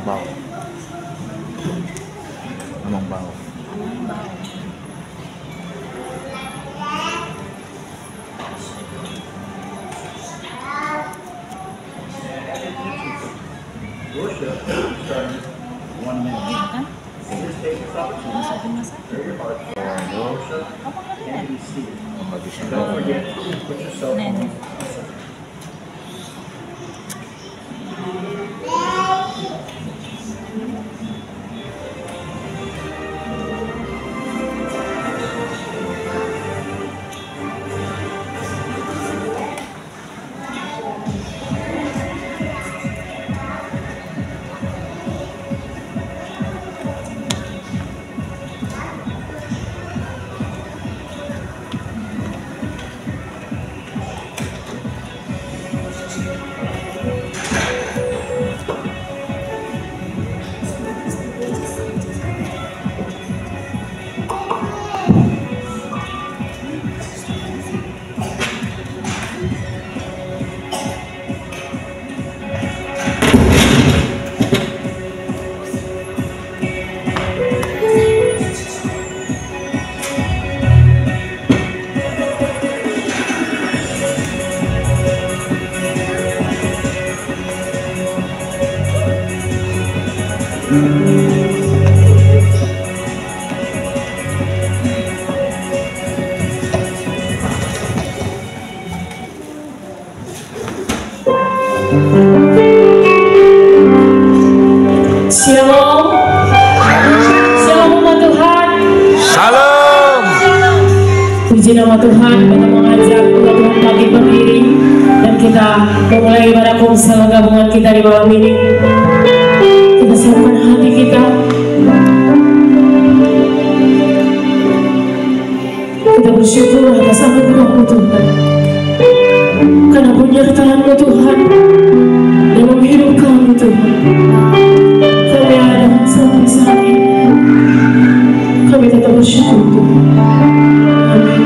bau. Among bau. Worship starting 1 minute. Just take this opportunity. Clear your heart. Worship and be seated. Don't forget, put your cell phone. Shalom. Shalom umat Tuhan. Salam. Puji nama Tuhan, kita mengajak umat Tuhan bangkit berdiri dan kita memulai ibadah komsel gabungan kita di malam ini. Kita siapkan hati kita. Kita bersyukur atas anugerah-Mu Tuhan, karena penyertaan-Mu Tuhan dalam hidup kami Tuhan. Kami ada sampai saat ini. Kami tetap bersyukur Tuhan. Amin.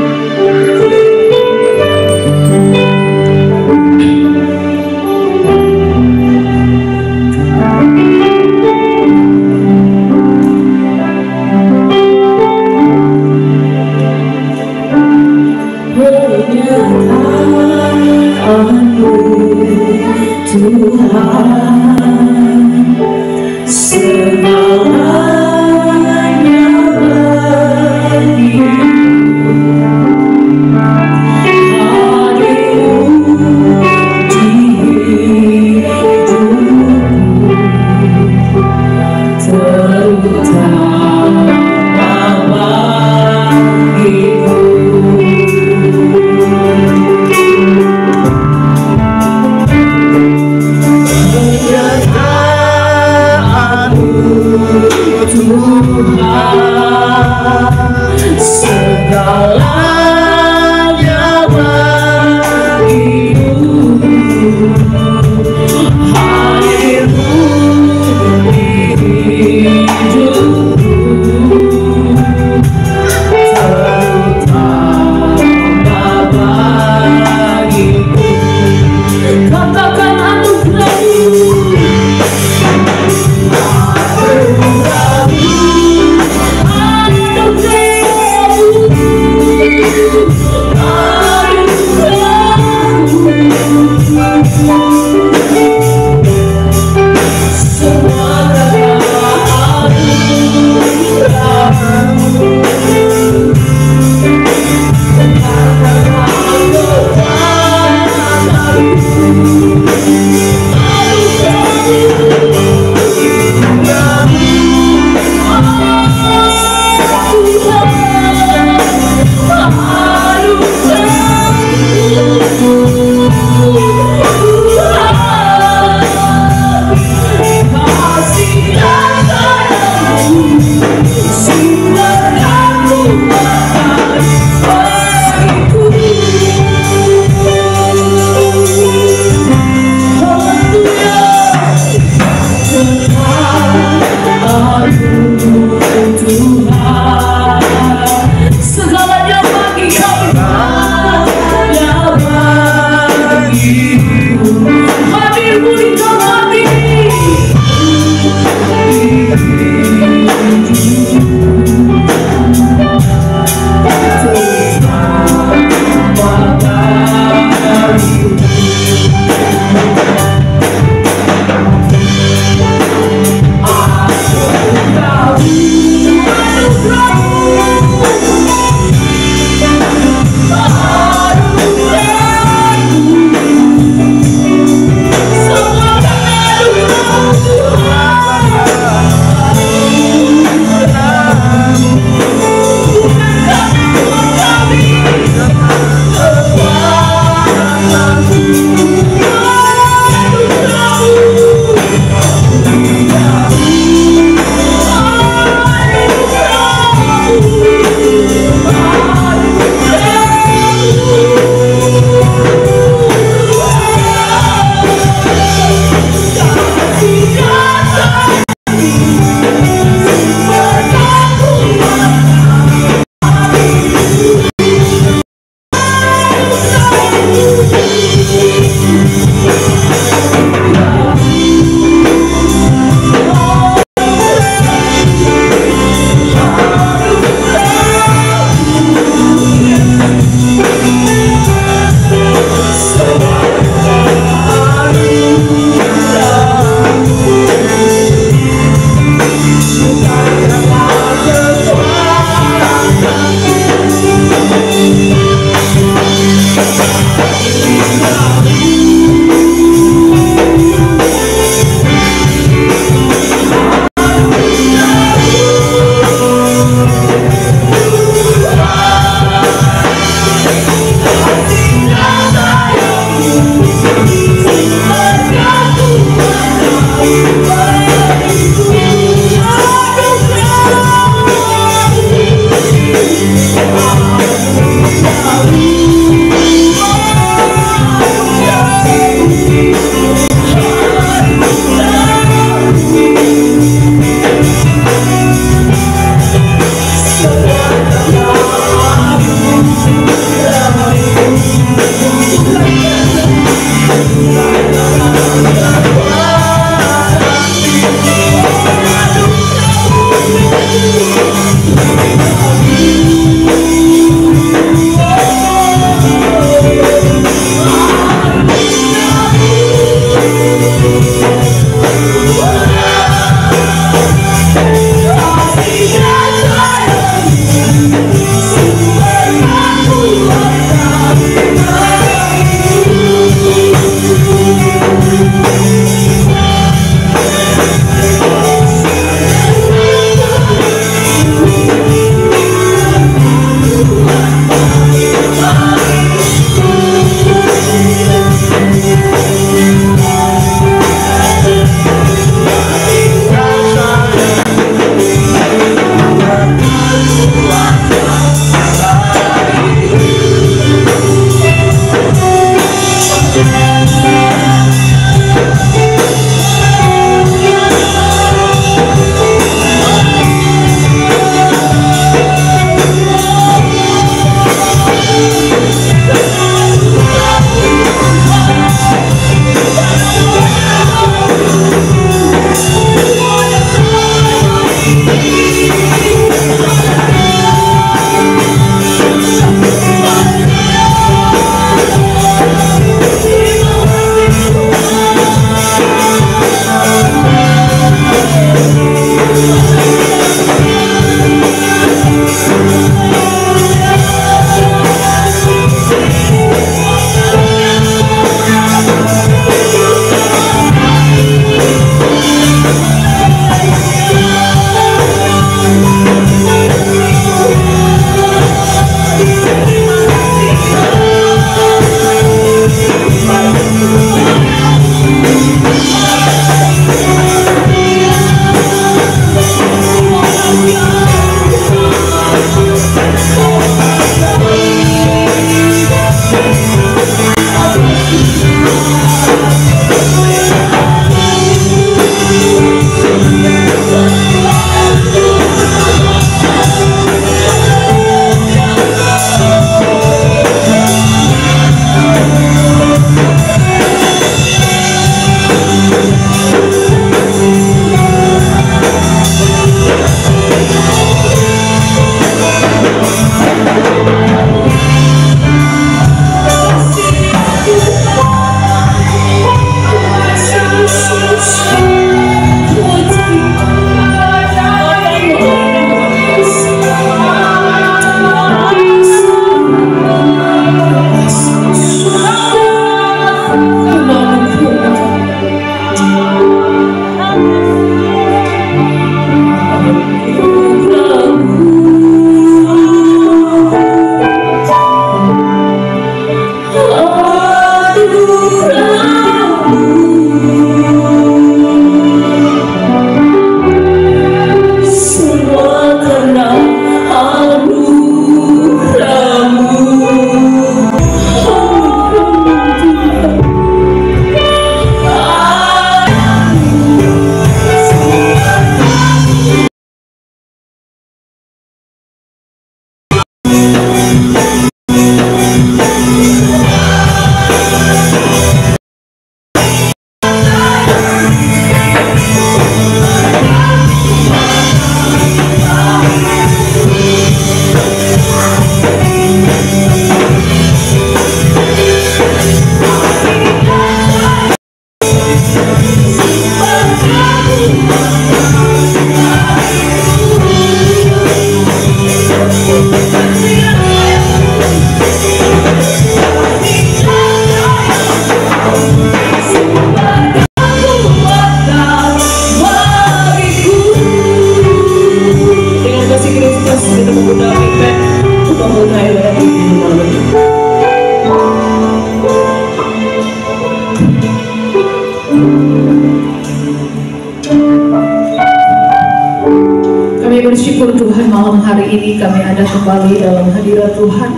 bersyukur Tuhan malam hari ini kami ada kembali dalam hadirat Tuhan.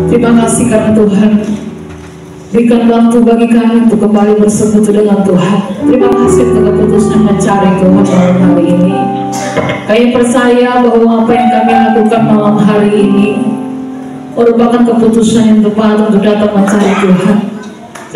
Terima kasih karena Tuhan berikan waktu bagi kami untuk kembali bersekutu dengan Tuhan. Terima kasih untuk keputusan mencari Tuhan malam hari ini. Kami percaya bahwa apa yang kami lakukan malam hari ini merupakan keputusan yang tepat untuk datang mencari Tuhan.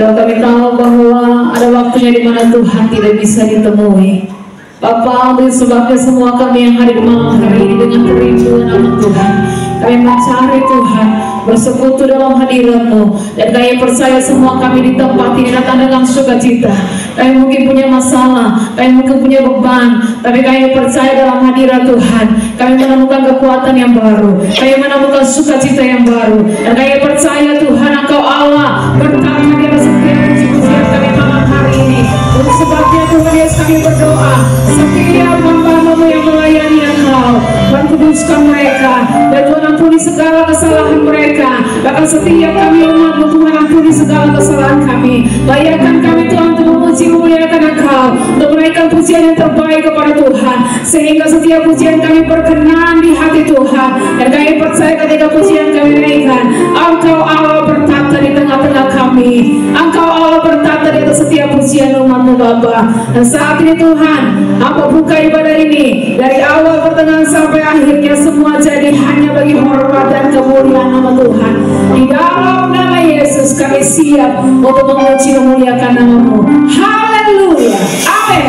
Sebab kami tahu bahwa ada waktunya di mana Tuhan tidak bisa ditemui. Bapa, untuk sebabnya semua kami yang hadir malam hari ini dengan kerinduan akan Tuhan, kami mencari Tuhan, bersekutu dalam hadirat-Mu, dan kami percaya semua kami di tempat ini datang dengan sukacita. Kami mungkin punya masalah, kami mungkin punya beban, tapi kami percaya dalam hadirat Tuhan kami menemukan kekuatan yang baru, kami menemukan sukacita yang baru, dan kami percaya Tuhan Engkau Allah bertata di atas setiap puji-pujian kami malam hari ini. Untuk sebabnya Tuhan Yesus kami berdoa, setiap hamba-Mu yang melayani Engkau, Tuhan kuduskan mereka, dan Tuhan ampuni segala kesalahan mereka. Bahkan setiap kami umat-Mu, Tuhan ampuni segala kesalahan kami. Layakan kami Tuhan untuk memuji memuliakan Engkau, untuk menaikkan pujian yang terbaik kepada Tuhan, sehingga setiap pujian kami berkenan di hati Tuhan. Dan kami percaya ketika pujian kami naikkan, Engkau Allah bertata di tengah-tengah kami, Engkau Allah bertata di atas setiap pujian umat-Mu Bapa. Dan saat ini Tuhan, apa buka ibadah ini dari awal pertengahan sampai akhirnya semua jadi hanya bagi hormat dan kemuliaan nama Tuhan. Di dalam nama Yesus kami siap untuk memuji memuliakan nama-Mu. Haleluya, amin.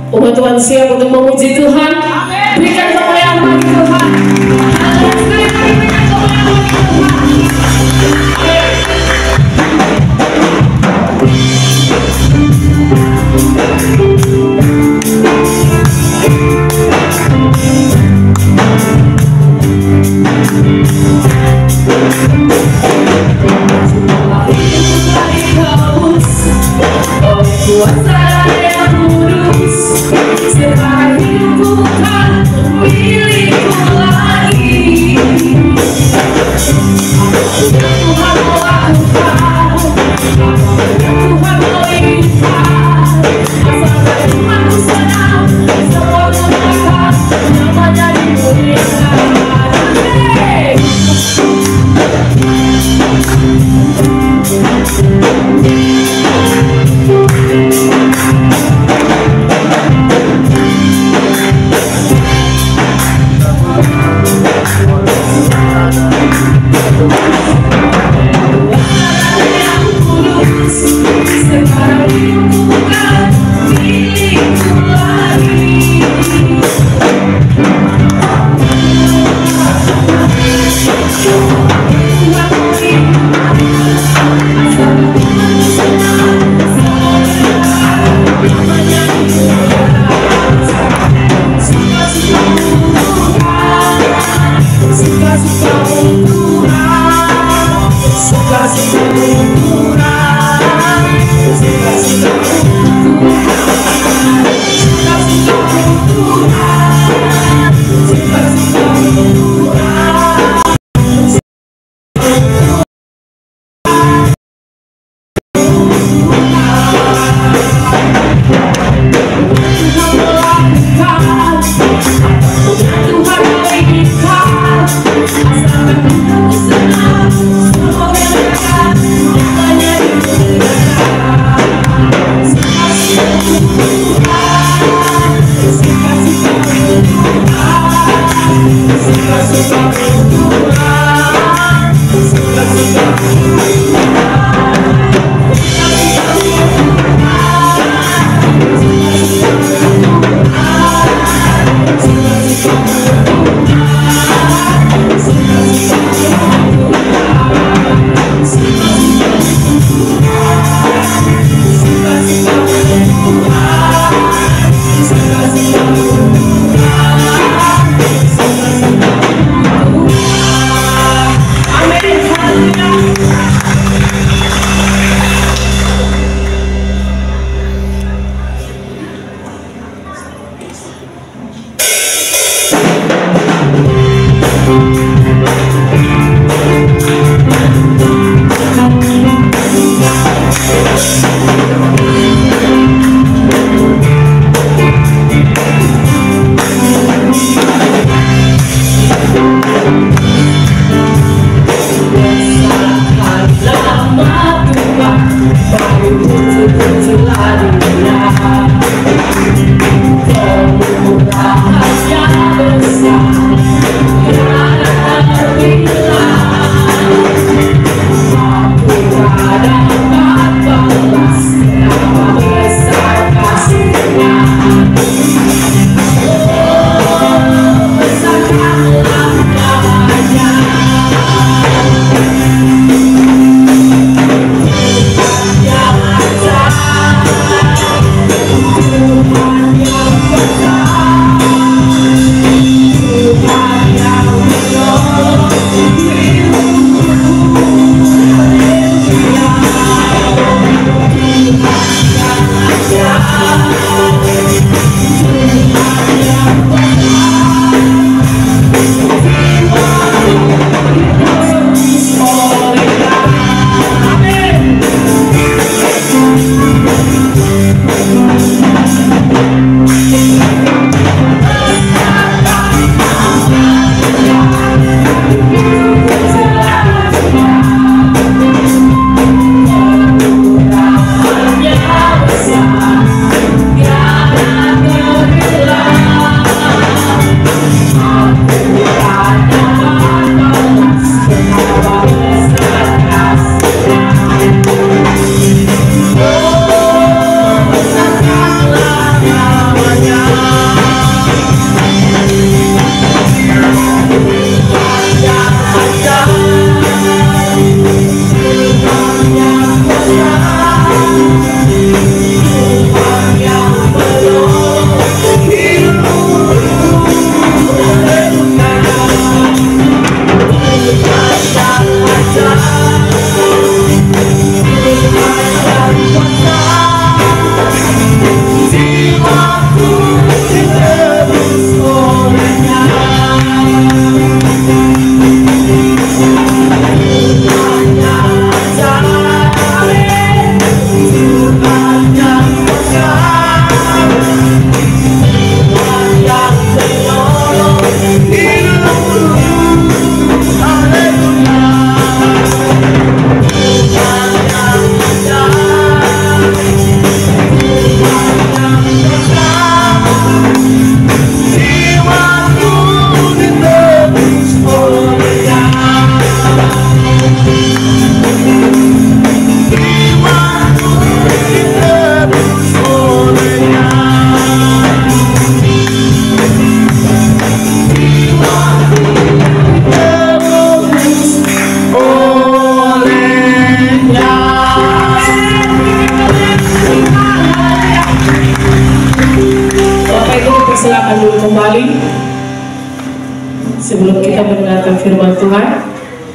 Umat Tuhan siap untuk memuji Tuhan. Berikan kemuliaan bagi Tuhan.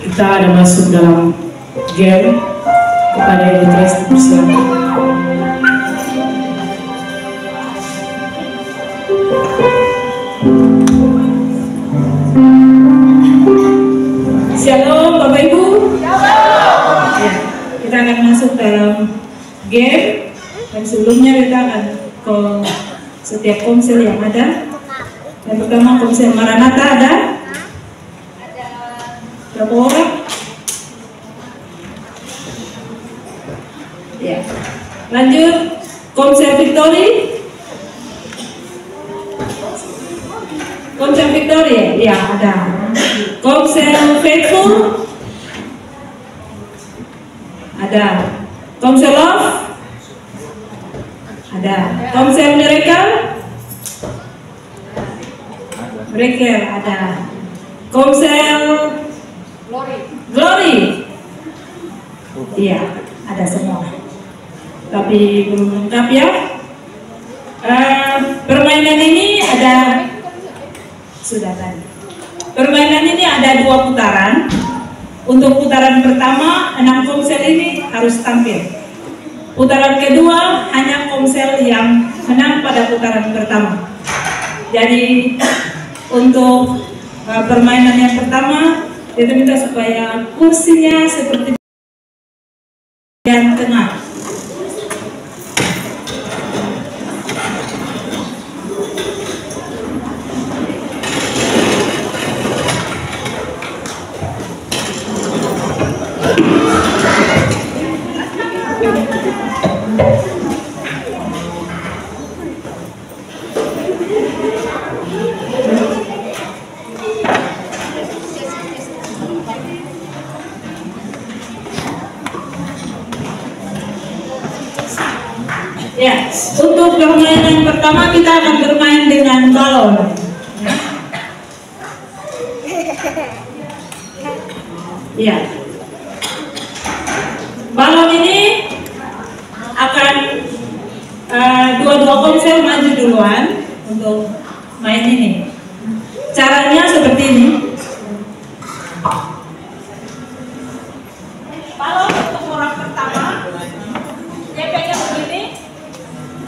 kita ada masuk dalam game kepada Ibu Tres dipersilakan. Shalom Bapak Ibu. Ya, kita akan masuk dalam game dan sebelumnya kita akan ke setiap komsel yang ada. Yang pertama komsel Maranatha ada berapa orang? Ya. Lanjut komsel Victory. Komsel Victory ya ada. Komsel Faithful ada. Komsel Love ada. Komsel Miracle ada. Komsel Glory iya ada semua, tapi belum lengkap ya. Permainan ini ada sudah tadi. Permainan ini ada 2 putaran. Untuk putaran pertama 6 komsel ini harus tampil. Putaran kedua hanya komsel yang menang pada putaran pertama. Jadi untuk permainan yang pertama kita minta supaya kursinya seperti yang tengah. Ya, untuk permainan pertama kita akan bermain dengan balon. Ya, balon ini akan dua-dua komsel maju duluan untuk main ini. Caranya seperti ini. Balon untuk orang pertama dia pegang begini.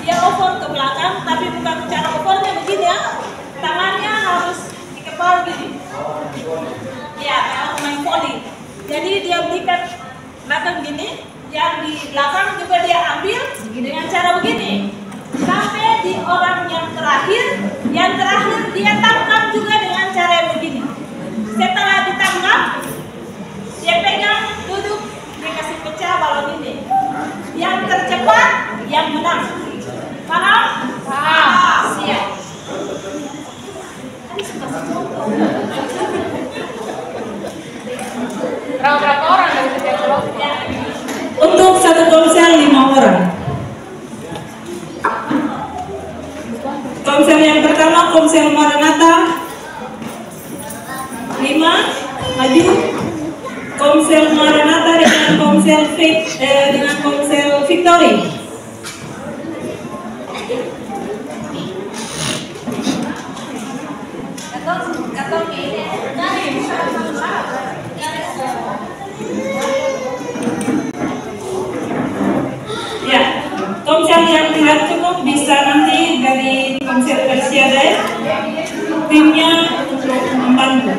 Dia over ke belakang, tapi bukan cara overnya begini ya. Tangannya harus di kepala gini. Ya, kalau main volley. Jadi dia berikan belakang gini, yang di belakang juga dia ambil dengan cara begini. Sampai di orang yang terakhir dia tangkap juga dengan cara yang begini. Setelah ditangkap, dia pegang, duduk, dia kasih pecah balon ini. Yang tercepat, yang menang. Paham? Paham. Siap. Berapa orang dari setiap kelompok? Untuk satu komsel 5 orang. Komsel yang pertama komsel Maranatha 5 maju. Komsel Maranatha dengan komsel Victory. Ya, komsel yang tidak cukup bisa nanti dari komsel Persiada timnya untuk membantu.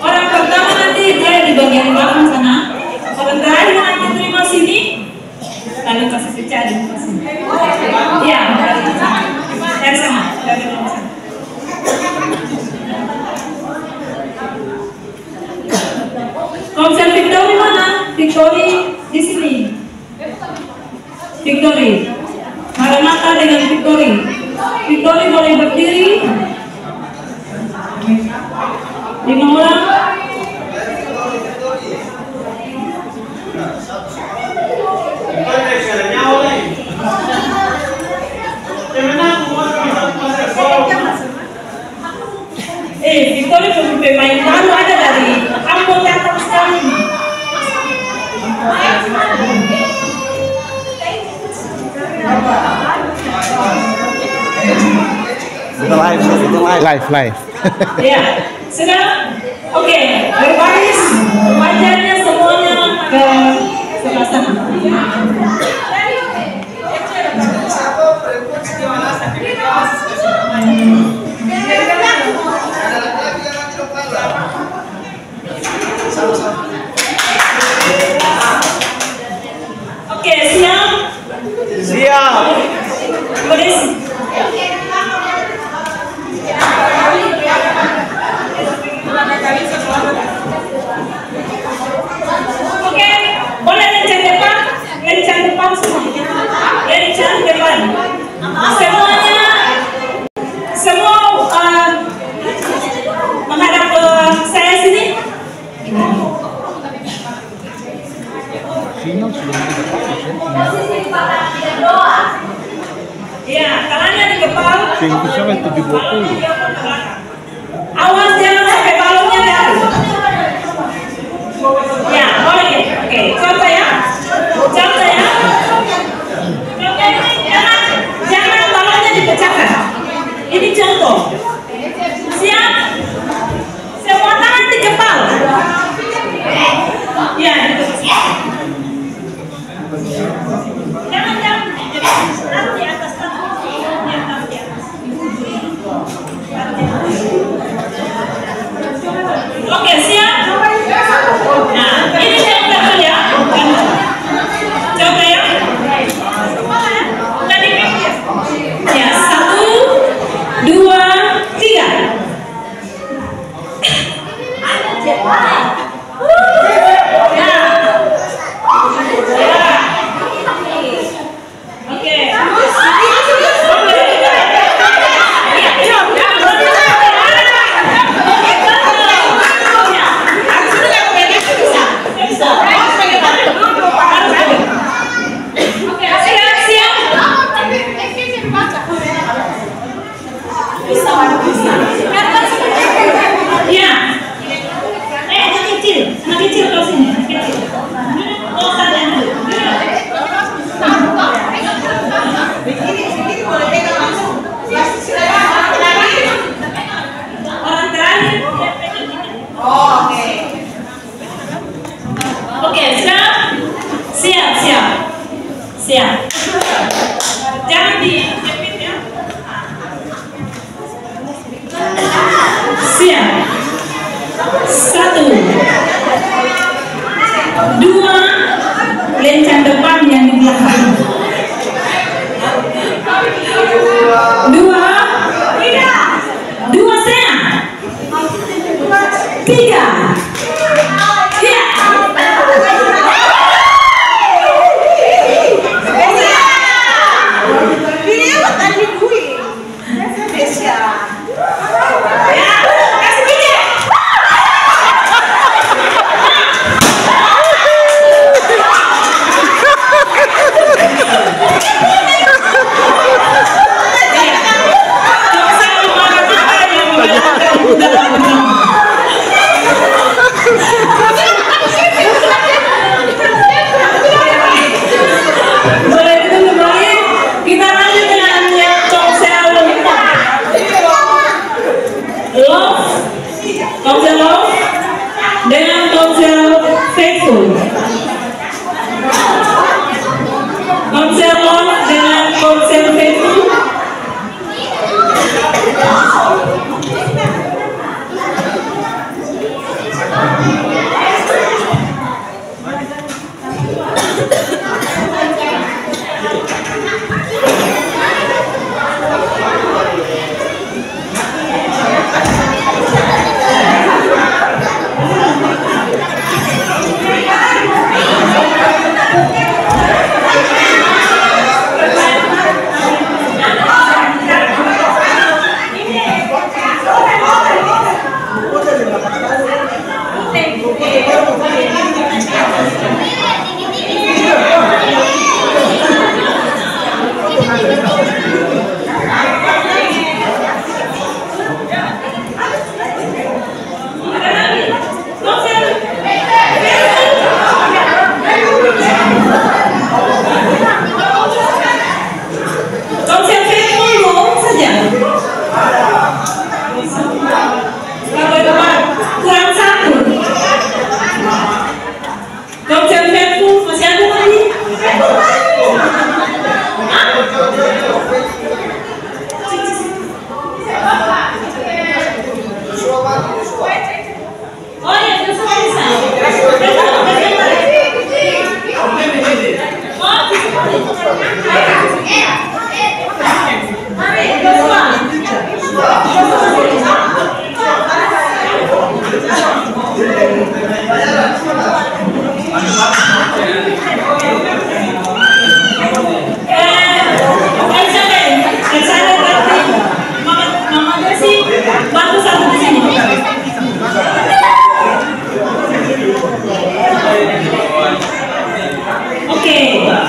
Orang pertama nanti dia di bagian belakang sana. Orang terakhir nanti terima sini, lalu kasih pecah di sini. Ya, dari sana, dari sana. Komsel Victory mana? Victory di sini. Victory. Maranatha dengan Victory. Victory boleh berdiri. 5 orang. Victory pemain baru ada dari Ambon datang sekali. live, itu live. Live. Ya, sudah. Oke, berbaris wajahnya semuanya ke sebelah sana. Oke, siap? Siap. Baris. Oke, boleh lencang depan semuanya. Lencang depan. Semuanya, semua menghadap ke saya sini. Sinyal sudah Ya, tangannya di kepala. Tinggisnya kan 720. Awas jangan sampai balonnya jatuh. Ya, boleh. Oke, contoh ya. Contoh ya. Oke, jangan balonnya dipecahkan. Ini contoh. Siap? Semua tangan di kepala. Ya, jangan taruh di atas, taruh di atas. Oke, siap? Nah, ini contoh dulu ya. Contoh ya. Tadi ya, 1, 2, 3. Siap. Jangan dijepit ya. Siap. 1, 2, lencang depan yang di belakang. 2 setengah. 3.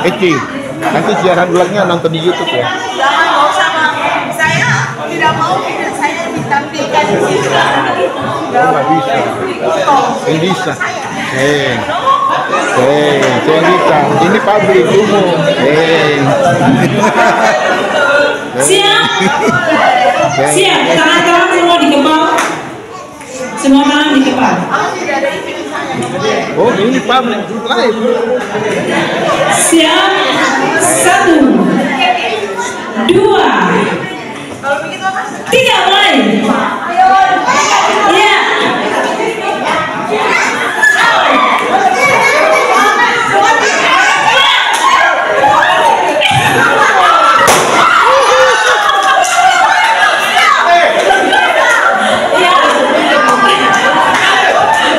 Eki, nanti siaran ulangnya nonton di YouTube ya. Jangan, nggak usah, Bang. Saya tidak mau video saya ditampilkan di situ. Nggak bisa. Ini bisa. Saya bisa. Ini pabrik umum. Siap. Siap. Tangan-tangan semua dikepal. Semua tangan dikepal. Oh, ini pabrik live. Siap. 1, 2, 3, mulai. Iya.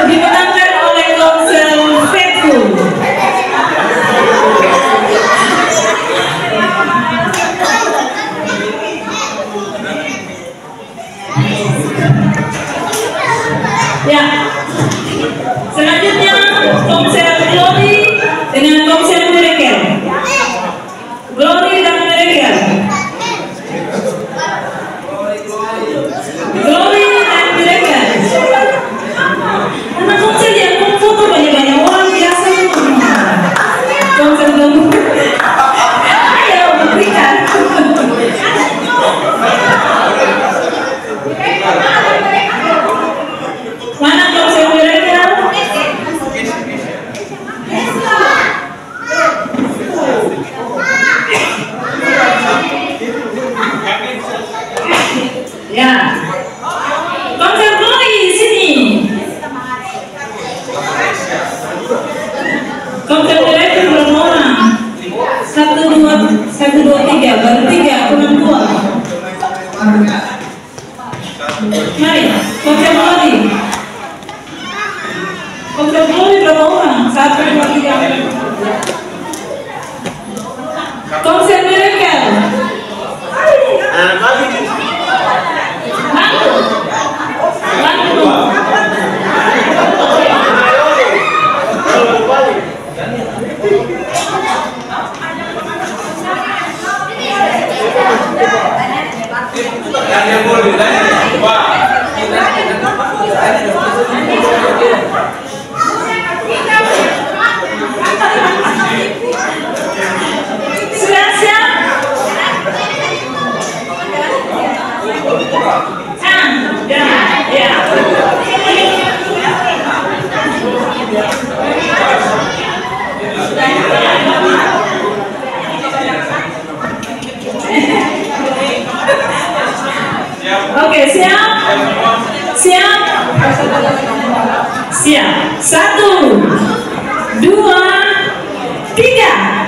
Dimenangkan oleh Komsel Faithful. Ya. Selanjutnya Komsel Glory dengan Komsel Miracle. Glory dan Miracle. Glory dan Miracle. Anak Komsel yang foto banyak-banyak orang biasa semua. Komsel Glory. Ayo berikan. Mana Komsel Miracle? Ya. Komsel Glory sini. Komsel Miracle berapa orang? 1, 2, 3, baru 3, kurang 2. Mari, Komsel Glory. Komsel Glory berapa orang? 1, 2, 3. Komsel Miracle. Bantu. Sudah siap? Ya. Oke, siap? Siap? Siap. 1, 2, 3.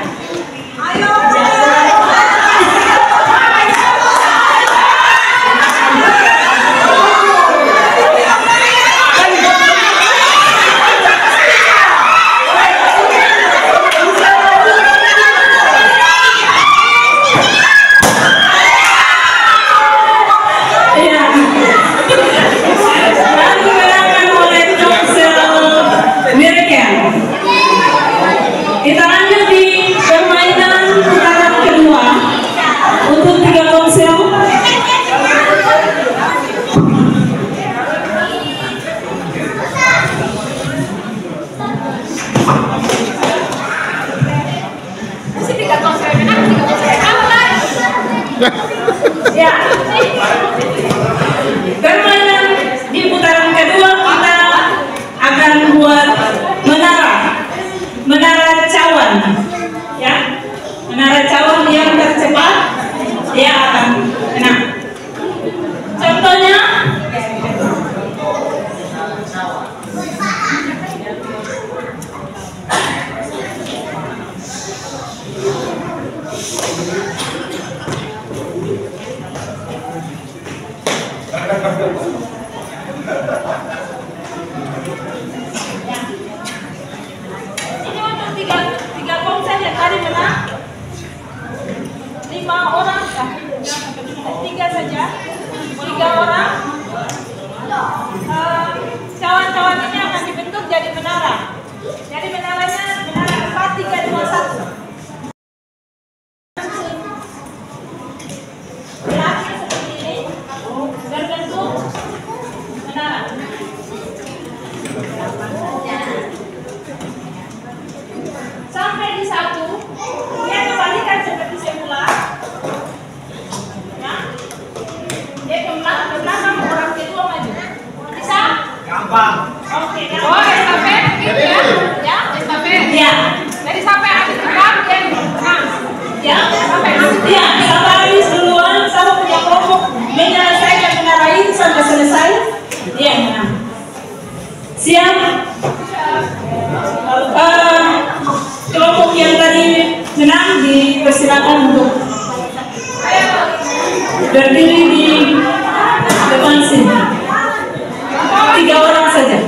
Kita lanjut di permainan putaran kedua untuk 3 Komsel. Ya. Permainan di putaran kedua kita akan buat menara cawan, ya. Menara cawan yang tercepat dia akan menang. Contohnya Ini untuk tiga konsen yang tadi menang. 5 orang, 3 saja. 3 orang. Kawan-kawan ini akan dibentuk jadi menara. Jadi menaranya menara 4, 3, 2, 1. Berakhir seperti ini, berbentuk menara. Sampai di 1, dia kembalikan seperti semula. Ya. Dia ke belakang, orang kedua maju. Bisa? Gampang. Oke, gampang. Oh, sampai ya? Ya, sampai. Ya. Jadi sampai habis terbang dia menang. Ya, sampai habis. Ya, sampai habis duluan, sama punya kelompok menyelesaikan menara itu sampai selesai. Dia yang menang. Siap? Kelompok yang tadi menang dipersilakan untuk berdiri di depan sini. 3 orang saja.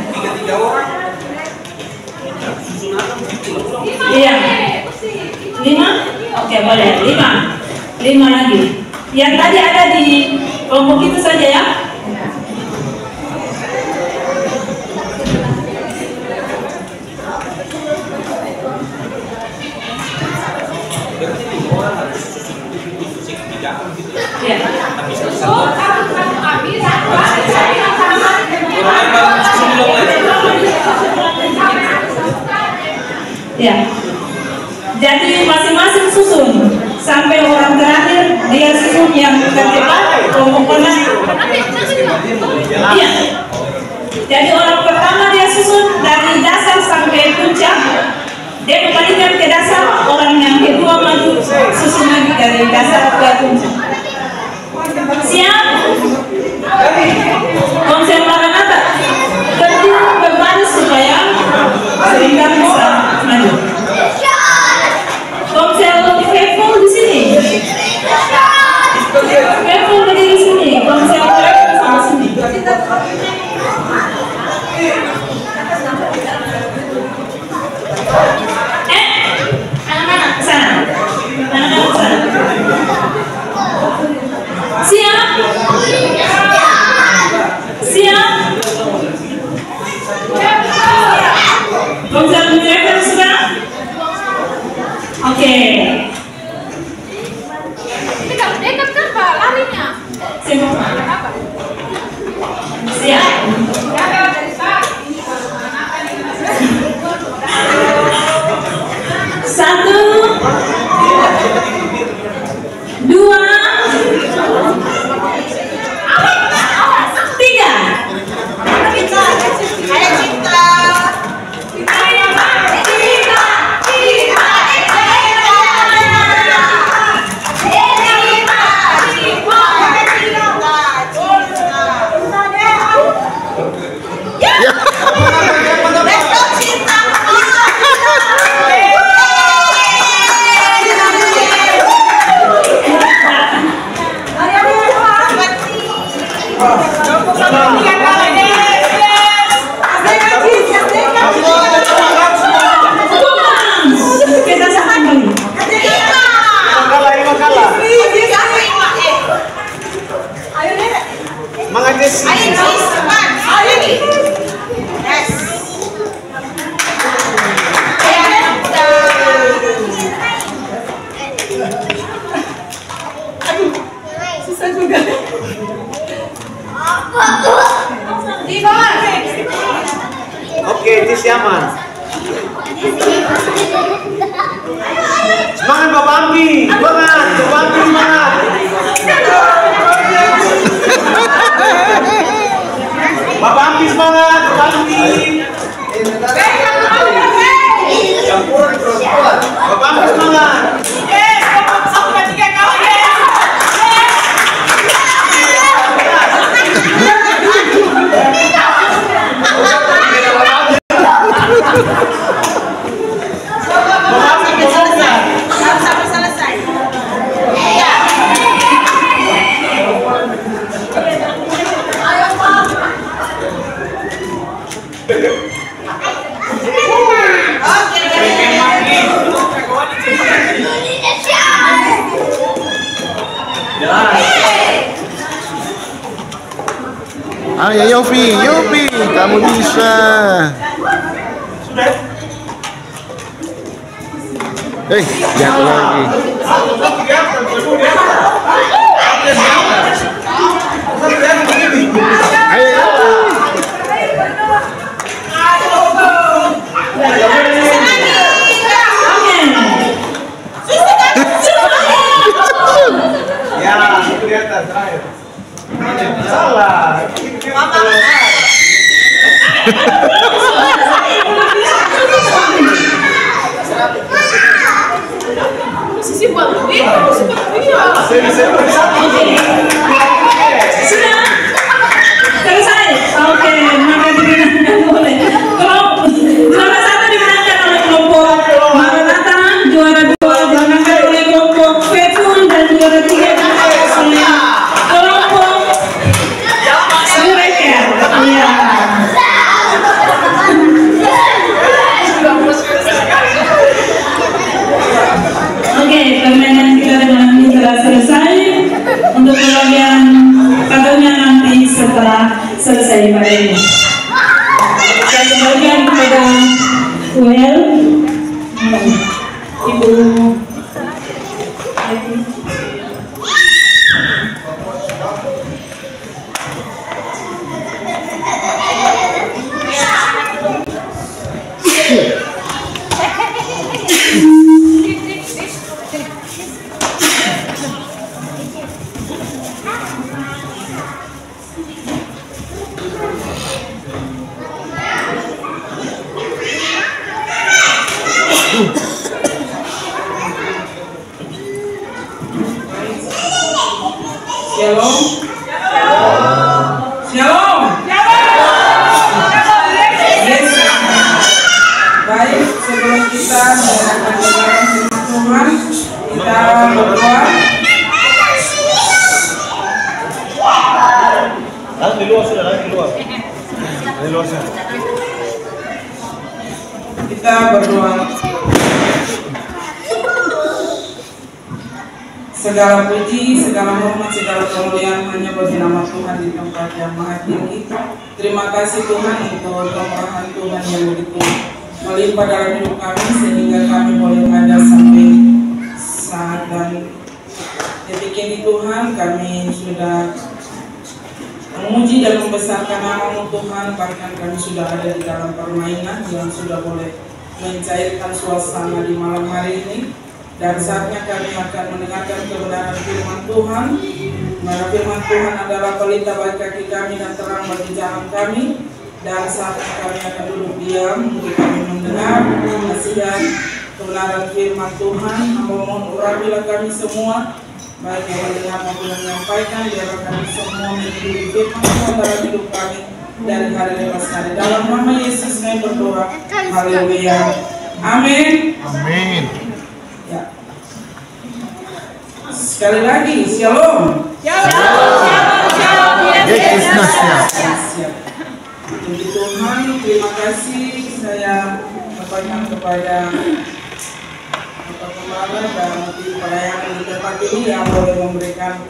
Iya. 5? Oke, boleh. 5 lagi. Yang tadi ada di kelompok itu saja ya. Ya. Ya. Jadi masing-masing susun sampai orang terakhir dia susun yang terdepan kelompoknya. Iya. Jadi orang pertama dia susun dari dasar sampai puncak. Dia kembalikan ke dasar, orang yang kedua maju susun lagi dari dasar ke puncak. Siap? Konser Maranatha berdiri berbaris supaya sehingga bisa maju. Konser Faithful di sini. Faithful berdiri di sini. Konser Faithful sama sini. Anak-anak ke sana. Anak-anak ke sana. Siap? Siap? Konser Faithful sudah? Oke. Dekat kan Pak larinya? Siap. Siap. Satu, 2, 3. Kita sama kembali. Semangat Jesse. Susah juga. Oke, Jesse aman. Semangat Bapak Ambi. Semangat, Bapak Ambi semangat. Bapak Ambi semangat, Bapak Ambi. Bapak Ambi semangat. Sama-sama Ayo Yofi, kamu bisa. Jatuh lagi. Ayo. Ya, itu di atas terakhir. Salah. Sisi buat sudah selesai. Oke, maka dimenangkan oleh kelompok juara 1 dimenangkan oleh kelompok Maranatha, juara 2 dimenangkan oleh kelompok Fekun, dan juara 3 dimenangkan oleh kelompok Sureker. Iya. Oke, permainan kita dengan ini telah selesai. Untuk pembagian kadonya nanti setelah selesai pada ini. Saya kembalikan kepada Well, Ibu. Shalom. Shalom. Yes. Baik, sebelum kita mendengarkan firman Tuhan, kita berdoa. Di luar sudah, di luar. Di luar sana. Kita berdoa. Segala puji, segala hormat, segala kemuliaan hanya bagi nama Tuhan di tempat yang maha tinggi. Terima kasih Tuhan untuk kemurahan Tuhan yang begitu melimpah dalam hidup kami sehingga kami boleh ada sampai saat dan detik ini Tuhan. Kami sudah memuji dan membesarkan nama-Mu Tuhan, bahkan kami sudah ada di dalam permainan yang sudah boleh mencairkan suasana di malam hari ini. Dan saatnya kami akan mendengarkan kebenaran firman Tuhan. Karena firman Tuhan adalah pelita bagi kaki kami dan terang bagi jalan kami. Dan saatnya kami akan duduk diam untuk kami mendengar nasihat kebenaran firman Tuhan. Mohon urapilah kami semua, baik yang mendengar maupun yang menyampaikan, biarlah kami semua mengikuti firman Tuhan dalam hidup kami dari hari lepas hari. Dalam nama Yesus kami berdoa. Haleluya. Amin. Amin. Ya. Sekali lagi, shalom. Yesus nasihat. Puji Tuhan, terima kasih saya sampaikan kepada Bapak Gembala dan tim pelayanan di tempat ini yang boleh memberikan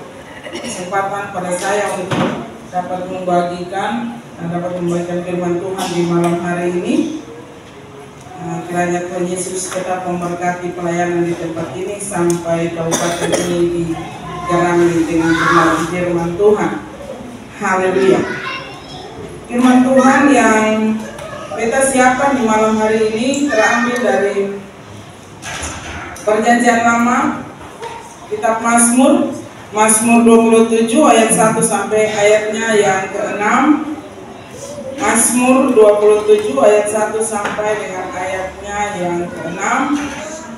kesempatan pada saya untuk dapat membagikan dan dapat membagikan firman Tuhan di malam hari ini. Kiranya Tuhan Yesus tetap memberkati pelayanan di tempat ini sampai kabupaten ini digerangi dengan kebenaran firman Tuhan. Haleluya. Firman Tuhan yang kita siapkan di malam hari ini terambil dari Perjanjian Lama, kitab Mazmur 27 ayat 1 sampai ayatnya yang ke-6. Mazmur 27 ayat 1 sampai dengan ayatnya yang ke-6.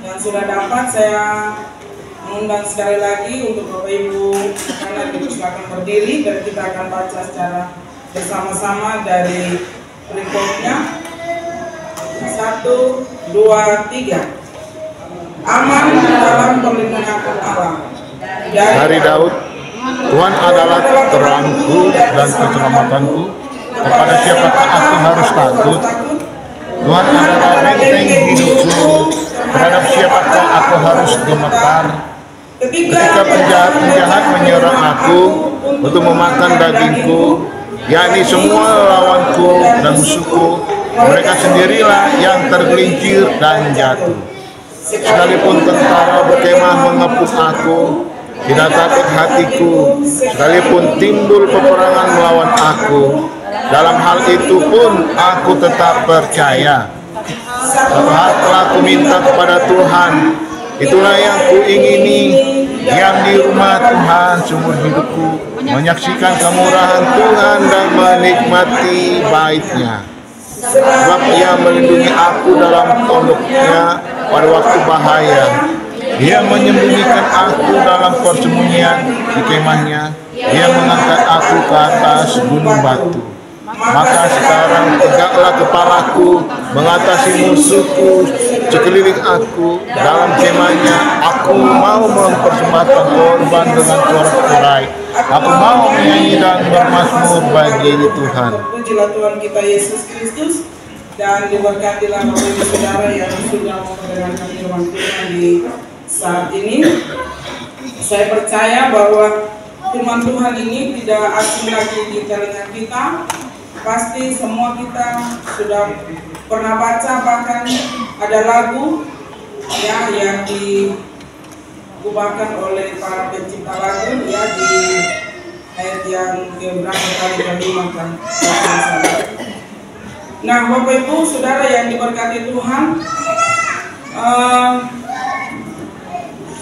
Yang sudah dapat saya mengundang sekali lagi untuk Bapak Ibu karena dipersilakan berdiri dan kita akan baca secara bersama-sama dari rekodnya. 1, 2, 3. Aman dalam perlindungan Allah. Dari Daud, Tuhan adalah terangku dan keselamatanku. Kepada siapakah aku harus takut? Tuhan adalah benteng hidupku. Terhadap siapakah aku harus gemetar? Ketika penjahat menyerang aku untuk memakan dagingku, yakni semua lawanku dan musuhku, mereka sendirilah yang tergelincir dan jatuh. Sekalipun tentara berkemah mengepung aku, tidak takut hatiku. Sekalipun timbul peperangan melawan aku, dalam hal itu pun aku tetap percaya. Suatu hal telah aku minta kepada Tuhan, itulah yang kuingini, diam di rumah Tuhan seumur hidupku, menyaksikan kemurahan Tuhan dan menikmati bait-Nya. Sebab Ia melindungi aku dalam tondoknya pada waktu bahaya. Dia menyembunyikan aku dalam persembunyian di kemahnya. Dia mengangkat aku ke atas gunung batu. Maka sekarang tegaklah kepalaku mengatasi musuhku sekeliling aku. Dalam kemahnya aku mau mempersembahkan korban dengan sorak-sorai. Aku mau menyanyi dan bermazmur bagi Tuhan. Pujilah Tuhan kita Yesus Kristus, dan diberkatilah Bapak Ibu Saudara yang sudah mendengarkan firman Tuhan di saat ini. Saya percaya bahwa firman Tuhan ini tidak asing lagi di telinga kita. Pasti semua kita sudah pernah baca, bahkan ada lagu ya yang diubahkan oleh para pencipta lagu ya di ayat yang keberapa kali kelima kan. Nah, Bapak Ibu Saudara yang diberkati Tuhan,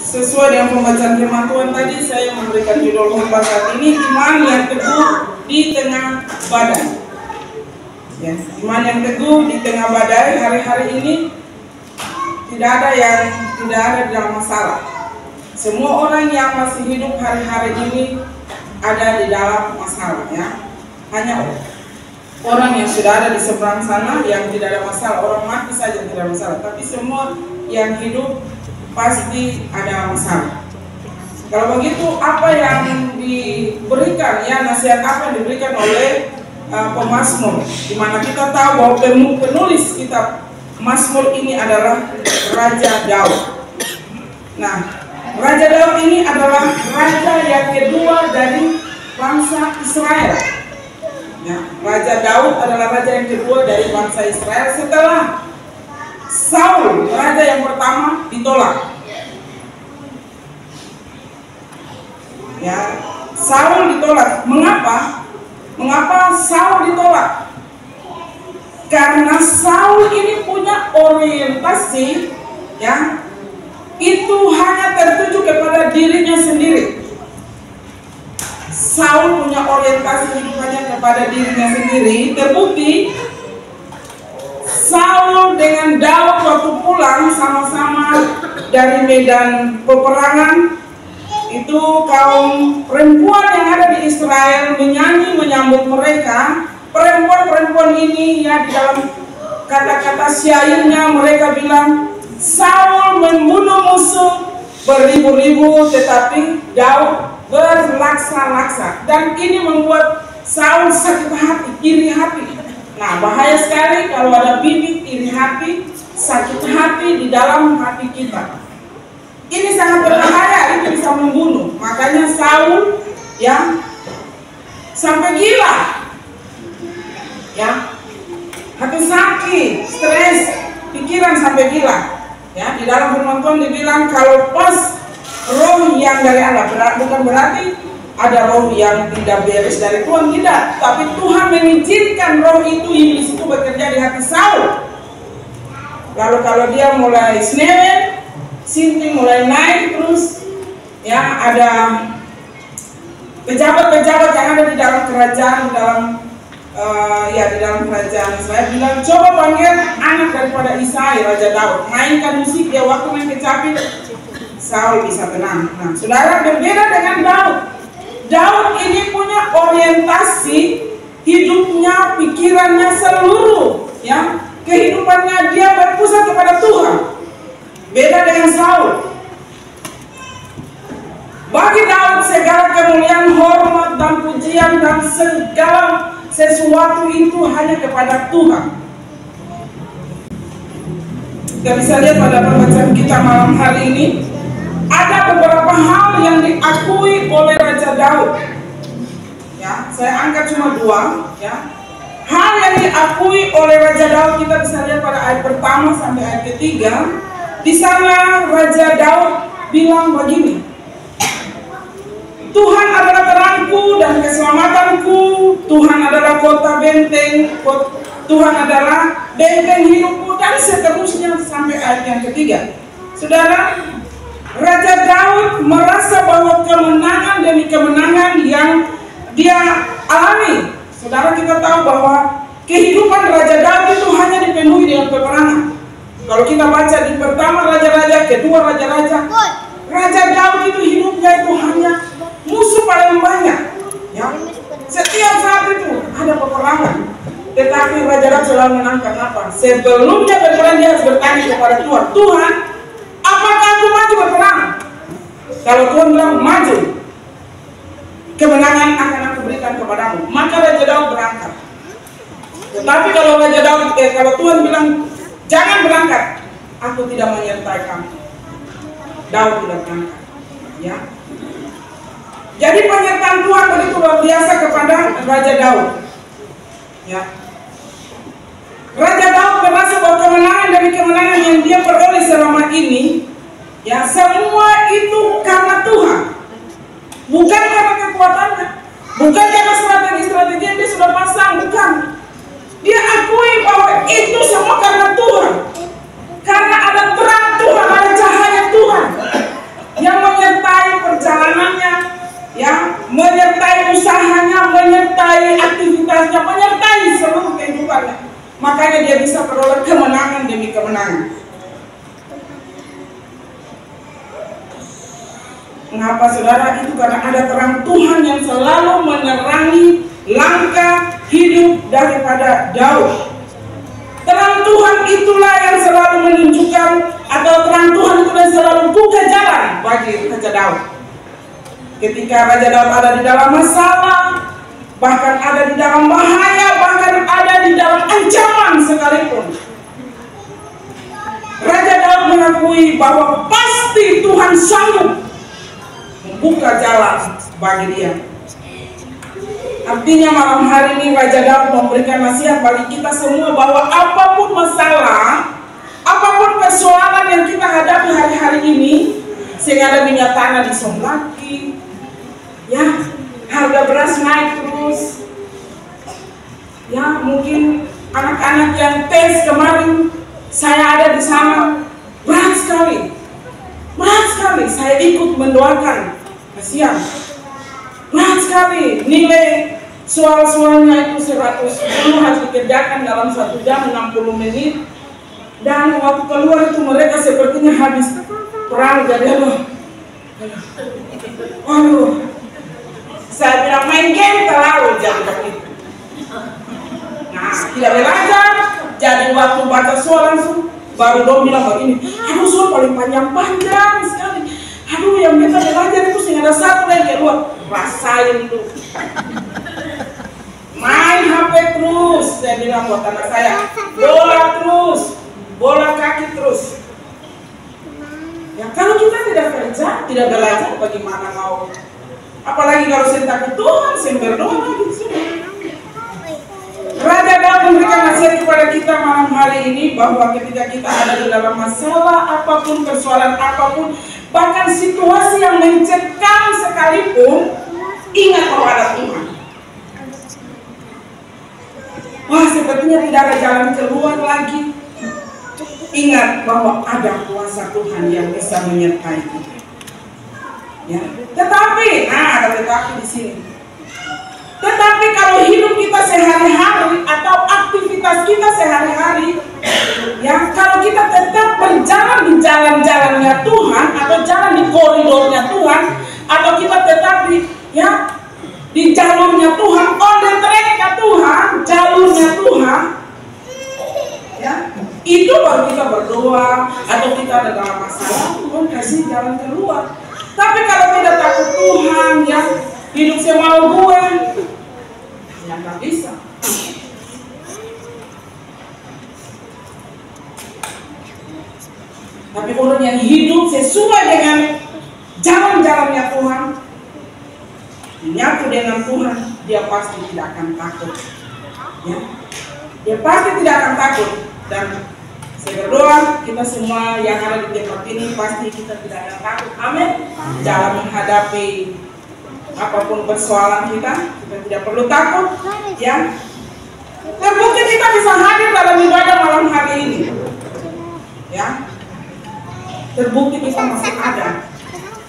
sesuai dengan pembacaan firman Tuhan tadi, saya memberikan judul khotbah saat ini, iman yang teguh di tengah badai. Ya, iman yang teguh di tengah badai. Hari-hari ini tidak ada dalam masalah. Semua orang yang masih hidup hari-hari ini ada di dalam masalah ya. Hanya orang yang sudah ada di seberang sana yang tidak ada masalah, orang mati saja tidak ada masalah. Tapi semua yang hidup pasti ada masalah. Kalau begitu, apa yang diberikan ya, nasihat apa yang diberikan oleh pemazmur, di mana kita tahu bahwa penulis kitab Mazmur ini adalah Raja Daud. Nah, Raja Daud ini adalah raja yang kedua dari bangsa Israel. Ya, Raja Daud adalah raja yang kedua dari bangsa Israel setelah Saul, raja yang pertama, ditolak. Ya, Saul ditolak. Mengapa Saul ditolak? Karena Saul ini punya orientasi ya, itu hanya tertuju kepada dirinya sendiri. Saul punya orientasi hidup hanya kepada dirinya sendiri. Terbukti Saul dengan Daud waktu pulang sama-sama dari medan peperangan, itu kaum perempuan yang ada di Israel menyanyi menyambut mereka. Perempuan-perempuan ini ya, di dalam kata-kata syairnya mereka bilang, Saul membunuh musuh beribu-ribu, tetapi Daud berlaksa-laksa. Dan ini membuat Saul sakit hati, iri hati. Nah, bahaya sekali kalau ada bibit iri hati, sakit hati di dalam hati kita. Ini sangat berbahaya, itu bisa membunuh. Makanya Saul ya sampai gila, ya, hati sakit, stres, pikiran sampai gila. Ya, di dalam firman Tuhan dibilang kalau pas roh yang dari Allah, bukan berarti ada roh yang tidak beres dari Tuhan, tidak. Tapi Tuhan mengizinkan roh itu, iblis itu bekerja di hati Saul. Lalu kalau dia mulai senewet, sinting mulai naik terus, ya ada pejabat-pejabat yang ada di dalam kerajaan, di dalam kerajaan Israel bilang, coba panggil anak daripada Isai, Raja Daud, mainkan musik dia, waktu main kecapi Saul bisa tenang. Nah, saudara, berbeda dengan Daud. Daud ini punya orientasi hidupnya, pikirannya seluruh, ya, kehidupannya dia berpusat kepada Tuhan. Beda dengan Saul. Bagi Daud segala kemuliaan, hormat dan pujian dan segala sesuatu itu hanya kepada Tuhan. Kita bisa lihat pada pembacaan kita malam hari ini, ada beberapa hal yang diakui oleh Raja Daud. Ya, Ya, saya angkat cuma 2, ya. Hal yang diakui oleh Raja Daud kita bisa lihat pada ayat pertama sampai ayat ketiga. Di sana Raja Daud bilang begini, Tuhan adalah terangku dan keselamatanku, Tuhan adalah kota benteng, Tuhan adalah benteng hidupku, dan seterusnya sampai ayat yang ketiga. Saudara, Raja Daud merasa bahwa kemenangan demi kemenangan yang dia alami. Saudara, kita tahu bahwa kehidupan Raja Daud itu hanya dipenuhi dengan peperangan. Kalau kita baca di pertama Raja-Raja, kedua Raja-Raja, Raja Daud itu hidupnya itu hanya musuh paling banyak. Ya. Setiap saat itu ada peperangan. Tetapi Raja Daud selalu menangkan apa? Sebelumnya berperang dia harus bertanya kepada Tuhan, Tuhan, apakah aku maju berperang? Kalau Tuhan bilang maju, kemenangan akan aku berikan kepadamu. Maka Raja Daud berangkat. Tetapi kalau kalau Tuhan bilang jangan berangkat, aku tidak menyertai kamu. Daud tidak berangkat. Ya. Jadi penyertaan Tuhan begitu luar biasa kepada Raja Daud. Ya. Raja Daud merasa bahwa kemenangan demi kemenangan yang dia peroleh selama ini, ya, semua itu karena Tuhan, bukan karena kekuatannya, bukan karena strategi-strategi yang dia sudah pasang, bukan. Dia akui bahwa itu semua karena Tuhan, karena ada terang Tuhan, ada cahaya Tuhan yang menyertai perjalanannya, ya, menyertai usahanya, menyertai aktivitasnya, menyertai seluruh kehidupannya. Makanya dia bisa peroleh kemenangan demi kemenangan. Mengapa saudara? Itu karena ada terang Tuhan yang selalu menerangi langkah hidup daripada Daud. Terang Tuhan itulah yang selalu menunjukkan, atau terang Tuhan itu yang selalu buka jalan bagi Raja Daud. Ketika Raja Daud ada di dalam masalah, bahkan ada di dalam bahaya, bahkan ada di dalam ancaman sekalipun, Raja Daud mengakui bahwa pasti Tuhan sanggup membuka jalan bagi dia. Artinya malam hari ini Raja Daud memberikan nasihat bagi kita semua bahwa apapun masalah, apapun persoalan yang kita hadapi hari-hari ini, sehingga ada minyak tanah disombaki, ya, harga beras naik terus, ya, mungkin anak-anak yang tes kemarin saya ada di sana, berat sekali, saya ikut mendoakan, kasihan, berat sekali, nilai soal-soalnya itu 110 harus dikerjakan dalam 1 jam 60 menit, dan waktu keluar itu mereka sepertinya habis perang, jadi aduh, saya bilang main game terlalu jam begitu. Nah, tidak belajar, jadi waktu baca soal langsung baru dong bilang begini, aduh soal paling panjang sekali, aduh yang kita belajar itu sehingga ada satu lagi keluar, rasain tuh, main HP terus, saya bilang buat anak saya, bola terus, bola kaki terus. Ya kalau kita tidak kerja, tidak belajar, bagaimana mau? Apalagi kalau saya takut Tuhan, saya berdoa gitu. Raja Daud memberikan nasihat kepada kita malam hari ini bahwa ketika kita ada di dalam masalah apapun, persoalan apapun, bahkan situasi yang mencekam sekalipun, ingat bahwa ada Tuhan. Wah, sepertinya tidak ada jalan keluar lagi. Ingat bahwa ada kuasa Tuhan yang bisa menyertai kita. Ya, tetapi, ada tetapi di sini. Tetapi kalau hidup kita sehari-hari atau aktivitas kita sehari-hari, ya, kalau kita tetap berjalan di jalan-jalannya Tuhan atau jalan di koridornya Tuhan, atau kita tetap di jalurnya Tuhan, on the track-nya Tuhan, jalurnya Tuhan, ya, itu baru kita berdoa atau kita ada dalam masalah, Tuhan kasih jalan keluar. Tapi kalau tidak takut Tuhan, ya, hidup saya mau gue, ya nggak bisa. Tapi orang yang hidup sesuai dengan jalan-jalannya Tuhan, menyatu dengan Tuhan, dia pasti tidak akan takut. Ya. Dia pasti tidak akan takut. Dan saya berdoa kita semua yang ada di tempat ini pasti kita tidak akan takut. Amin. Dalam menghadapi apapun persoalan kita tidak perlu takut. Ya. Terbukti kita bisa hadir dalam ibadah malam hari ini. Ya. Terbukti kita masih ada.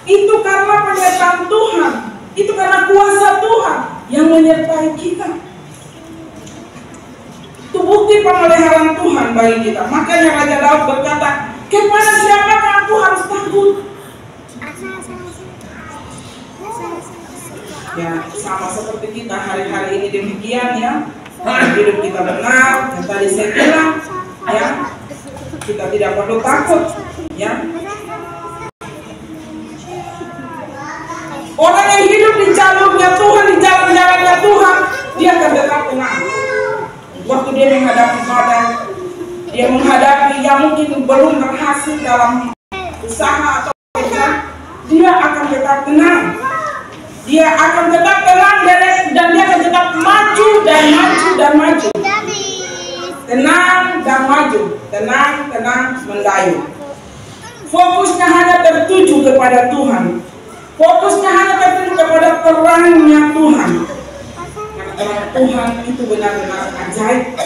Itu karena penyertaan Tuhan. Itu karena kuasa Tuhan yang menyertai kita. Itu bukti pemeliharaan Tuhan bagi kita. Makanya Raja Daud berkata, kepada siapakah aku harus takut? Ya, sama seperti kita hari-hari ini demikian ya. Hidup kita benar, yang tadi saya bilang, ya, kita tidak perlu takut, ya. Orang yang hidup di jalurnya Tuhan, di jalan-jalannya Tuhan, dia akan tetap tenang. Waktu dia menghadapi badai, dia menghadapi yang mungkin belum berhasil dalam usaha atau kerja, dia akan tetap tenang. Dia akan tetap tenang dan dia akan tetap maju dan maju dan maju. Tenang dan maju, tenang mendayung. Fokusnya hanya tertuju kepada Tuhan. Fokusnya hanya tertuju kepada terangnya Tuhan. Karena terang Tuhan itu benar-benar ajaib,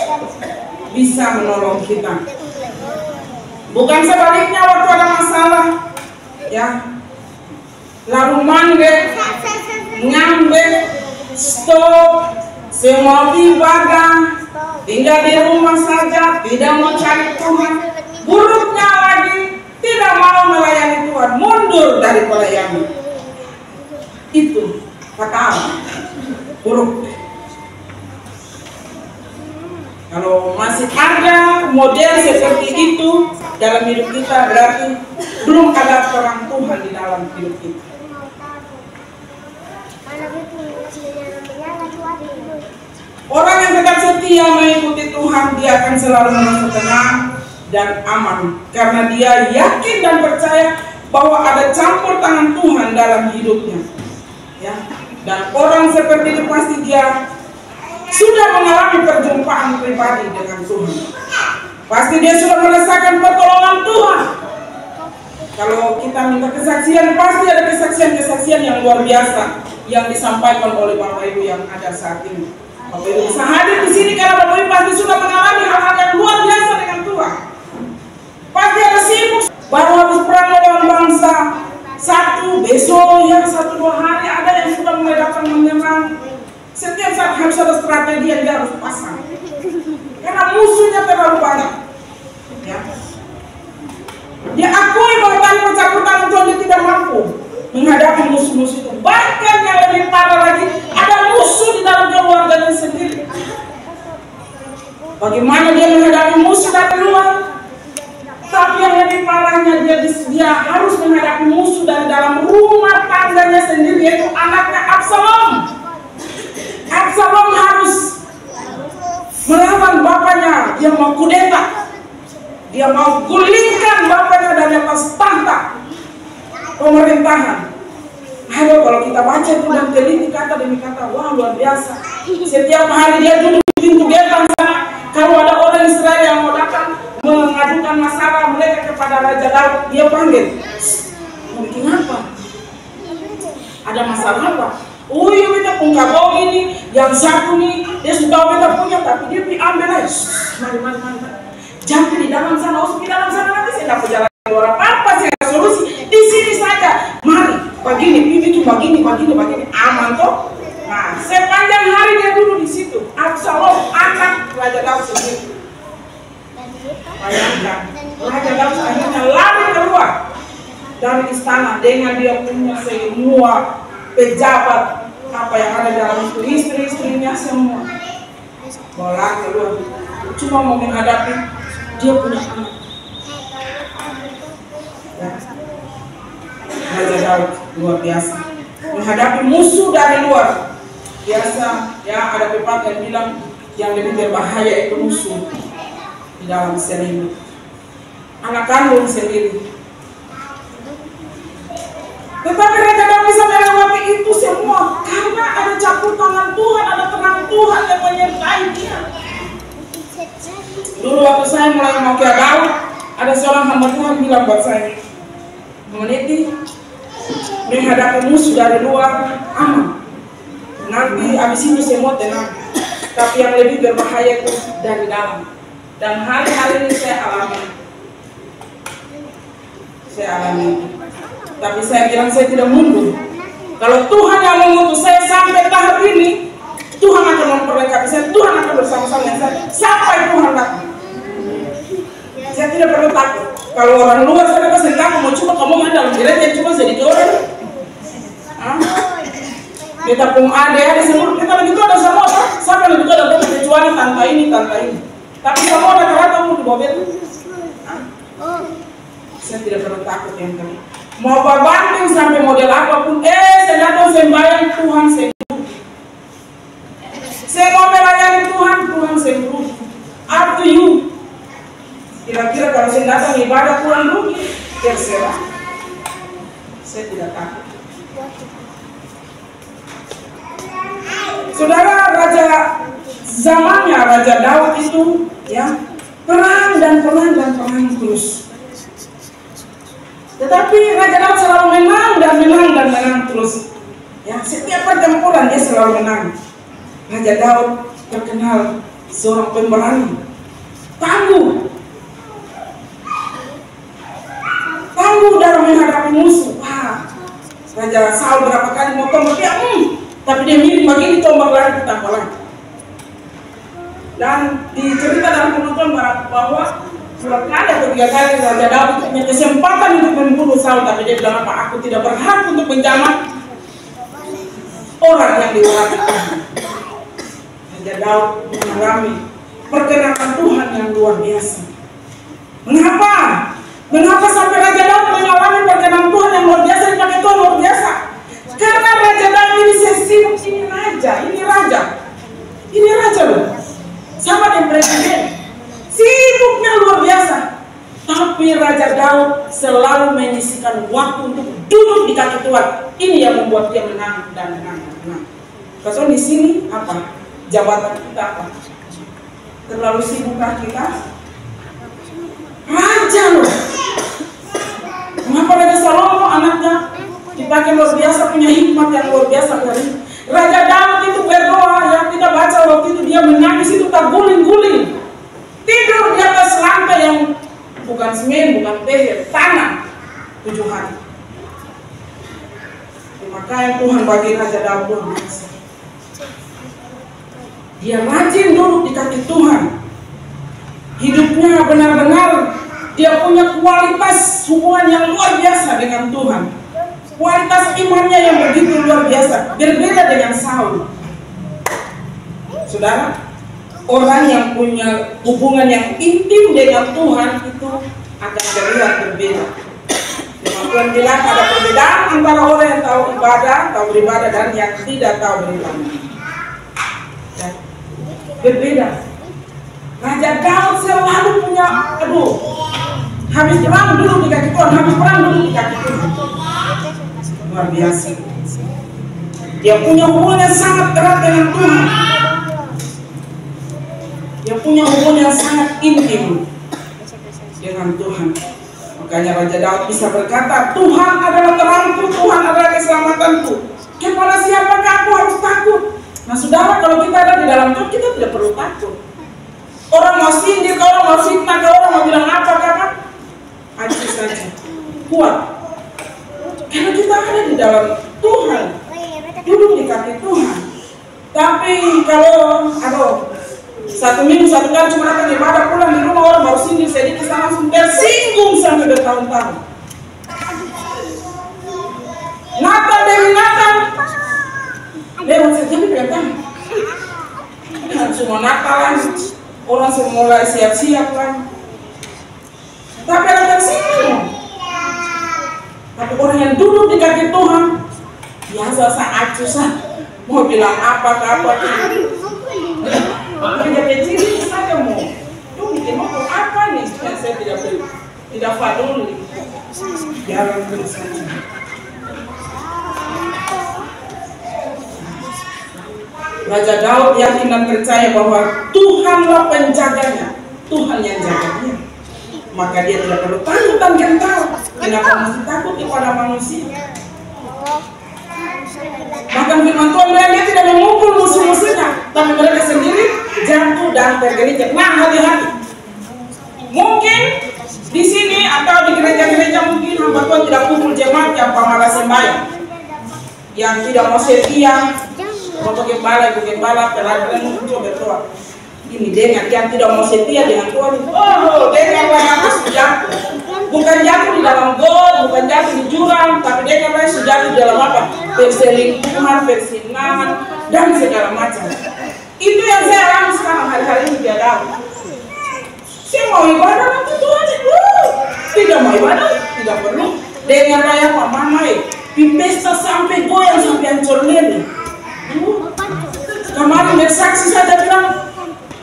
bisa menolong kita. Bukan sebaliknya waktu ada masalah, ya. Lalu mandek, nyambe, stop, semua ibadah, tinggal di rumah saja, tidak mau cari Tuhan. Buruknya lagi, tidak mau melayani Tuhan, mundur dari pelayanan. Itu fatal, buruk. Kalau masih ada model seperti itu dalam hidup kita, berarti belum ada peran Tuhan di dalam hidup kita. Orang yang tetap setia mengikuti Tuhan, dia akan selalu merasa tenang dan aman, karena dia yakin dan percaya bahwa ada campur tangan Tuhan dalam hidupnya. Ya. Dan orang seperti itu pasti dia sudah mengalami perjumpaan pribadi dengan Tuhan. Pasti dia sudah merasakan pertolongan Tuhan. Kalau kita minta kesaksian, pasti ada kesaksian-kesaksian yang luar biasa yang disampaikan oleh Bapak Ibu yang ada saat ini. Bapak Ibu bisa hadir di sini karena Bapak Ibu pasti sudah mengalami hal-hal yang luar biasa dengan Tuhan. Pasti ada sibuk, baru habis perang melawan bangsa, satu, besok, ya 1-2 hari ada yang sudah mulai datang menyerang. Setiap saat harus ada strategi yang dia harus pasang. Karena musuhnya terlalu banyak. Ya. Dia akui bahwa tanpa campur tangan Tuhan dia tidak mampu menghadapi musuh-musuh itu. Bahkan yang lebih parah lagi, ada musuh di dalam keluarganya sendiri. Bagaimana dia menghadapi musuh dari luar? Tapi yang lebih parahnya dia harus menghadapi musuh dari dalam rumah tangganya sendiri, yaitu anaknya Absalom. Absalom harus melawan bapaknya, dia mau kudeta, dia mau gulingkan bapaknya dari atas tahta pemerintahan. Aduh, kalau kita baca itu dan teliti kata demi kata, wah luar biasa. Setiap hari dia duduk di pintu gerbang sana. Kalau ada orang Israel yang mau datang mengadukan masalah mereka kepada Raja Daud, dia panggil, mau bikin apa? Ada masalah apa? Oh iya, kita punya bau ini, yang satu nih, dia sudah kita punya, tapi dia diambil aja. Mari. Jangan di dalam sana, di dalam sana nanti saya dapat jalan keluar apa sih solusi? Di sini saja. Mari, begini, begini, aman toh? Nah, sepanjang hari dia dulu di situ. Absalom anak Raja Daud sendiri. Bayangkan, Raja Daud akhirnya lari keluar dari istana dengan dia punya semua pejabat apa yang ada dalam itu, istri-istrinya semua. Lari keluar, cuma mau menghadapi dia punya anak. Ya. Raja Daud luar biasa menghadapi musuh dari luar. Biasa ya, ada pepatah yang bilang yang lebih berbahaya itu musuh di dalam selimut, anak kandung sendiri. Tetapi Raja Daud bisa melewati itu semua karena ada campur campur tangan Tuhan, ada terang Tuhan yang menyertai dia. Dulu waktu saya mulai mau ke Daud, ada seorang hamba Tuhan bilang buat saya, Meniti, menghadapi musuh dari luar aman. Nanti abis itu semua tenang. Tapi yang lebih berbahaya itu dari dalam. Dan hari-hari ini saya alami. Tapi saya bilang saya tidak mundur. Kalau Tuhan yang mengutus saya sampai tahap ini, Tuhan akan memperlengkapi saya. Tuhan akan bersama-sama dengan saya sampai Tuhan datang. Saya tidak perlu takut. Kalau orang luar saya pasti takut mau coba kamu ada dalam gereja cuma sedikit orang. Kita pun ada semua kita lebih tua ada semua kan? Siapa lebih tua ada kecuali tante ini. Tapi semua rata-rata mau di bawah itu. Saya tidak perlu takut yang kali. Mau berbanding sampai model apapun, saya datang sembahyang Tuhan sembuh. Saya mau melayani Tuhan sembuh. Up to you. Kira-kira kalau saya datang ibadah Tuhan rugi, terserah. Saya tidak takut. Saudara, raja zamannya Raja Daud itu ya perang terus. Tetapi Raja Daud selalu menang terus. Ya, setiap pertempuran dia selalu menang. Raja Daud terkenal seorang pemberani, tangguh dalam menghadapi musuh. Raja Saul berapa kali mau tombak dia, tapi dia mirip begini tombak lagi ditambah lagi. Dan dicerita dalam penonton bahwa 2 kali atau 3 kali Raja Daud punya kesempatan untuk membunuh Saul, tapi dia bilang apa? Aku tidak berhak untuk menjamak orang yang diwakilkan. Raja Daud mengalami perkenanan Tuhan yang luar biasa. Mengapa sampai Raja Daud mengalami perkenanan Tuhan yang luar biasa? Dipakai Tuhan luar biasa. Karena Raja Daud ini sesibuk, ini raja loh. Sama dengan presiden, sibuknya luar biasa. Tapi Raja Daud selalu menyisihkan waktu untuk duduk di kaki Tuhan. Ini yang membuat dia menang. Kalau di sini apa? Jabatan kita apa? Terlalu sibukkah kita? Raja loh. Mengapa Raja Salomo anaknya dipakai luar biasa, punya hikmat yang luar biasa dari Raja Daud itu berdoa, yang kita baca waktu itu dia menangis itu terguling-guling, tidur di atas lantai yang bukan semen, bukan teher, tanah 7 hari. Makanya Tuhan bagi Raja Daud luar biasa. Dia rajin duduk di kaki Tuhan. Hidupnya benar-benar dia punya kualitas hubungan yang luar biasa dengan Tuhan. Kualitas imannya yang begitu luar biasa, berbeda dengan Saul. Saudara, orang yang punya hubungan yang intim dengan Tuhan itu akan terlihat berbeda. Tuhan bilang ada perbedaan antara orang yang tahu beribadah dan yang tidak tahu beribadah. Ya, berbeda. Raja Daud selalu punya, habis perang dulu di kaki Tuhan, luar biasa. Dia punya hubungan yang sangat erat dengan Tuhan. Dia punya hubungan yang sangat intim dengan Tuhan. Makanya Raja Daud bisa berkata, Tuhan adalah terangku, Tuhan adalah keselamatanku. Kepada siapakah aku harus takut? Nah saudara, kalau kita ada di dalam Tuhan, kita tidak perlu takut. Orang mau sindir, orang mau fitnah, orang mau bilang apa, aja saja, kuat. Karena kita ada di dalam Tuhan, duduk di kaki Tuhan. Tapi kalau, 1 minggu 1 kali cuma datang ibadah, pulang di rumah orang baru sindir sedikit, langsung tersinggung sampai bertahun-tahun. Natal dari Natal, lewat saja kelihatan. Semua Natalan, orang semua mulai siap-siap kan. Tapi ada tersinggung. Tapi orang yang duduk di kaki Tuhan, biasa saat susah, mau bilang apa. Kerja kecil saja mau. Tuh bikin mau apa nih? Saya tidak peduli. Jalan terus saja. Raja Daud yakin dan percaya bahwa Tuhanlah penjaganya, Tuhan yang jaga dia. Maka dia tidak perlu takut dan gentar. Kenapa mesti takut kepada manusia? Bahkan firman Tuhan bilang dia tidak memukul musuh-musuhnya, tapi mereka sendiri jatuh dan tergelincir. Nah, hati-hati. Mungkin di sini atau di gereja-gereja mungkin hamba Tuhan tidak pukul jemaat yang pemalas sembahyang, yang tidak mau setia, mau gembala, pelan-pelan muncul berdoa. Ini dengan yang tidak mau setia dengan Tuhan. Oh, dengarlah yang jatuh. Bukan jatuh di dalam got, bukan jatuh di jurang, tapi dengarlah jatuh di dalam apa? Perselingkuhan, persinahan, dan segala macam. Itu yang saya alami sekarang hari-hari ini dia tahu. Saya mau ibadah nanti Tuhan itu. Tidak mau ibadah, tidak perlu. Dengarlah yang mamai, di pesta sampai goyang sampai hancur lele. Kemarin bersaksi saja bilang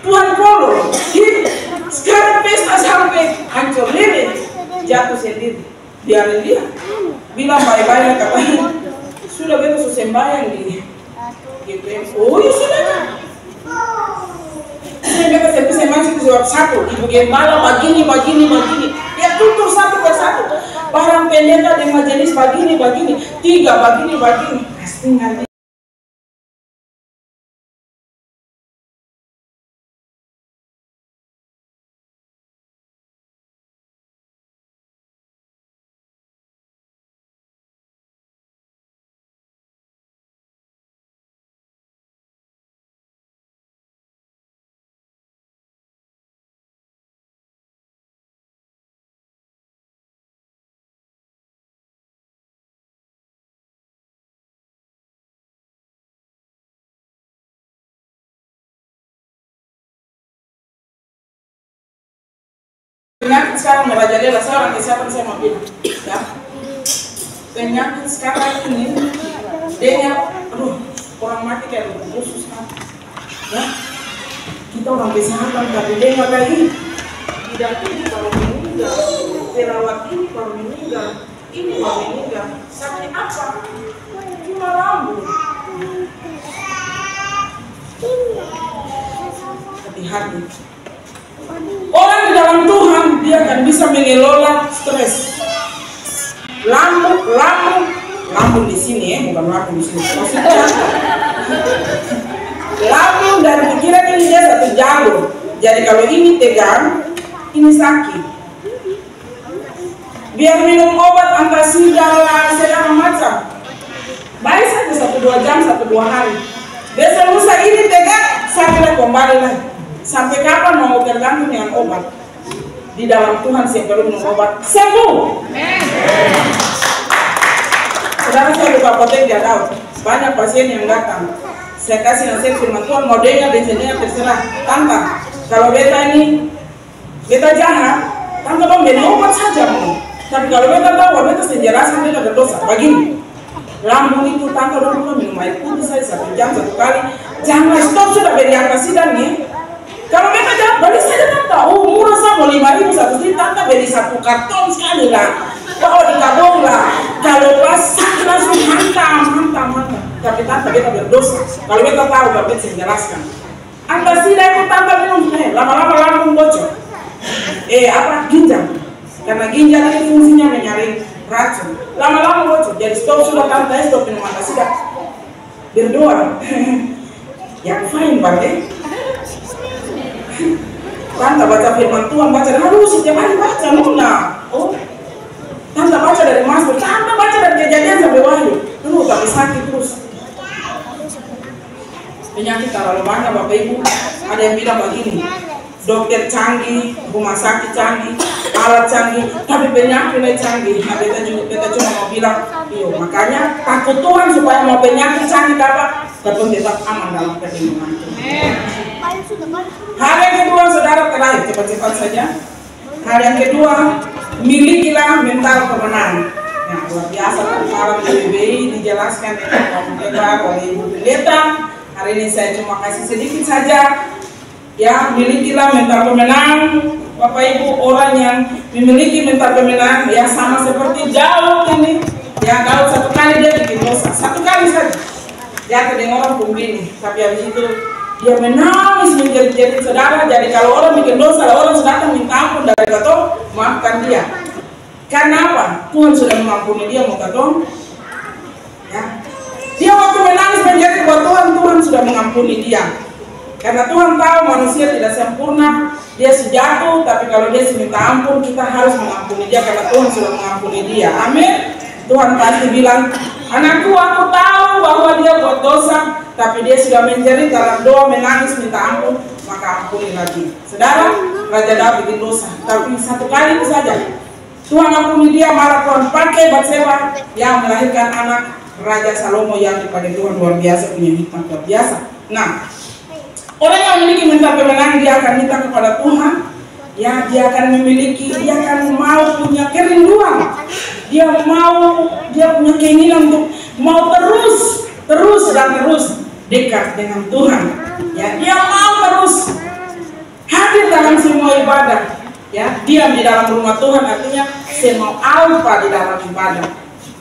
Tuhan kolor, sekarang pesta sampai hancur lele, jatuh sendiri. Biarin dia, bilang baik-baik katanya sudah betul sembahyang di GPM. Oh ya sudah. Saya kata saya masih jawab satu, ibu gembala begini. Dia tutur satu persatu. Barang pendeta dan majelis begini, tiga begini. Pasti nanti. Penyakit sekarang merajalela, seorang kesehatan saya mau bilang ya. Penyakit sekarang ini dia orang mati kayak khusus ya. Kita orang kesehatan tapi dia nggak lagi tidak ini kalau meninggal, perawat ini kalau meninggal, ini kalau meninggal sakit apa? Cuma lambung. Hati-hati. Orang di dalam Tuhan dia akan bisa mengelola stres. Lambung di sini ya, bukan lambung di sini. Maksudnya lambung dan pikiran ini dia satu jalur. Jadi kalau ini tegang, ini sakit. Biar minum obat antasida segala macam. Baik saja 1-2 jam, 1-2 hari. Besok lusa ini tegang, sakitnya kembali lagi. Sampai kapan mau tergantung dengan obat? Di dalam Tuhan saya perlu minum obat sembuh. Saudara saya buka apotek dia tahu banyak pasien yang datang. Saya kasih nasihat firman Tuhan, modelnya desainnya terserah. Tante, kalau beta ini beta jahat, tante dong beli obat saja mau. Tapi kalau beta tahu, beta sejelaskan beta berdosa. Begini, lambung itu tante dong minum air putih saja 1 jam 1 kali. Jangan stop sudah beri antasida nih. Kalau mereka jawab, beli saja tante, murah sama 5.000 1 liter, tante beli 1 karton sekali lah. Kalau di kabung lah, kalau pas sakit langsung hantam. Tapi tante kita berdosa. Kalau kita tahu, kita bisa menjelaskan. Antasida itu tante minum, lama-lama lambung bocor. Ginjal. Karena ginjal ini fungsinya menyaring racun. Lama-lama bocor, jadi stop sudah tante, stop minum antasida. Berdoa. Yang fine banget. Tante baca firman Tuhan, baca dari setiap hari baca, Nuna. Tante baca dari Mazmur, tante baca dari Kejadian sampai Wahyu. Tapi sakit terus. Penyakit terlalu banyak Bapak Ibu. Ada yang bilang begini, dokter canggih, rumah sakit canggih, alat canggih, tapi penyakitnya canggih. Nah, beta cuma mau bilang, makanya takut Tuhan supaya mau penyakit canggih apa? Tetap tetap aman dalam perlindungan Tuhan. Hal yang kedua, saudara terakhir, cepat-cepat saja. Hal yang kedua, milikilah mental kemenangan. Nah, luar biasa kemarin di BBI dijelaskan oleh Ibu Pendeta. Hari ini saya cuma kasih sedikit saja. Ya, milikilah mental pemenang. Bapak Ibu, orang yang memiliki mental pemenang ya sama seperti Daud ini. Ya, Daud 1 kali dia bikin dosa, 1 kali saja. Dia dengan orang pembini, tapi habis itu dia menangis menjerit-jerit saudara. Jadi kalau orang bikin dosa, orang sudah datang minta ampun dari katong, maafkan dia. Karena apa? Tuhan sudah mengampuni dia, mau katong. Ya. Dia waktu menangis menjerit buat Tuhan, Tuhan sudah mengampuni dia. Karena Tuhan tahu manusia tidak sempurna, dia jatuh, tapi kalau dia minta ampun, kita harus mengampuni dia karena Tuhan sudah mengampuni dia. Amin. Tuhan pasti bilang, anakku, aku tahu bahwa dia buat dosa, tapi dia sudah menjerit dalam doa, menangis minta ampun, maka ampuni lagi. Saudara, Raja Daud bikin dosa, tapi satu kali itu saja Tuhan ampuni dia, marah Tuhan pakai Batseba yang melahirkan anak Raja Salomo yang dipakai Tuhan luar biasa, punya hikmat luar biasa. Nah, orang yang memiliki mental kemenangan, dia akan minta kepada Tuhan. Ya, dia akan memiliki, dia akan mau punya kerinduan. Dia punya keinginan untuk mau terus dekat dengan Tuhan. Ya, dia mau terus hadir dalam semua ibadah. Ya, diam di dalam rumah Tuhan artinya semua alfa di dalam ibadah.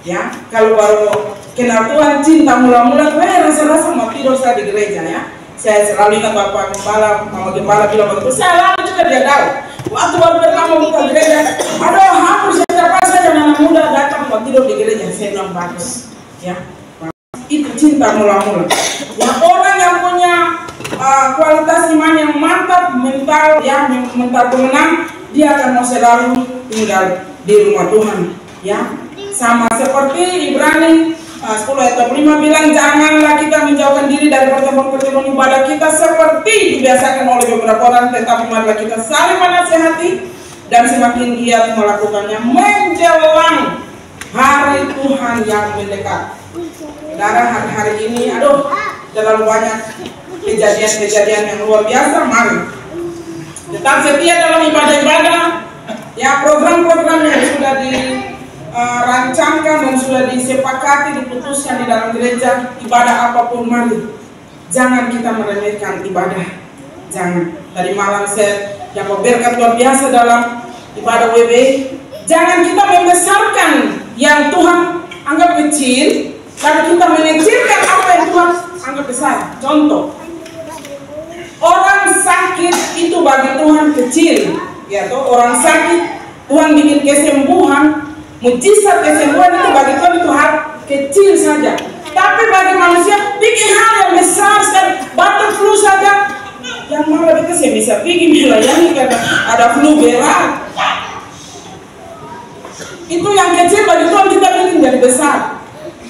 Ya, kalau baru kenal Tuhan, cinta mula-mula, rasa-rasa mau tidur saya di gereja ya. Saya selalu ingat Bapak Gembala, Mama Gembala bilang begitu. Saya lalu juga dia tahu. Waktu baru pertama buka gereja, aduh hampir setiap hari saja anak muda datang mau tidur di gereja. Saya bilang bagus, ya. Itu cinta mula-mula. Ya, orang yang punya kualitas iman yang mantap, mental pemenang, dia akan mau selalu tinggal di rumah Tuhan. Ya, sama seperti Ibrani 10 ayat 5 bilang, janganlah kita menjauhkan diri dari pertemuan-pertemuan ibadah kita seperti dibiasakan oleh beberapa orang, tetapi marilah kita saling menasihati dan semakin giat melakukannya menjelang hari Tuhan yang mendekat. Saudara, hari-hari ini terlalu banyak kejadian-kejadian yang luar biasa. Mari tetap setia dalam ibadah-ibadah, ya, program-program yang sudah dirancangkan dan sudah disepakati, diputuskan di dalam gereja. Ibadah apapun, mari jangan kita meremehkan ibadah. Jangan. Tadi malam saya yang berkat luar biasa dalam ibadah WB. Jangan kita membesarkan yang Tuhan anggap kecil, lalu kita mengecilkan apa yang Tuhan anggap besar. Contoh, orang sakit itu bagi Tuhan kecil, ya toh. Orang sakit Tuhan bikin kesembuhan, mujizat kesembuhan itu bagi Tuhan itu hal kecil saja. Tapi bagi manusia bikin hal yang besar sekali. Batuk flu saja, yang malah kita bisa bikin melayani karena ada flu berat. Itu yang kecil bagi Tuhan kita bikin jadi besar.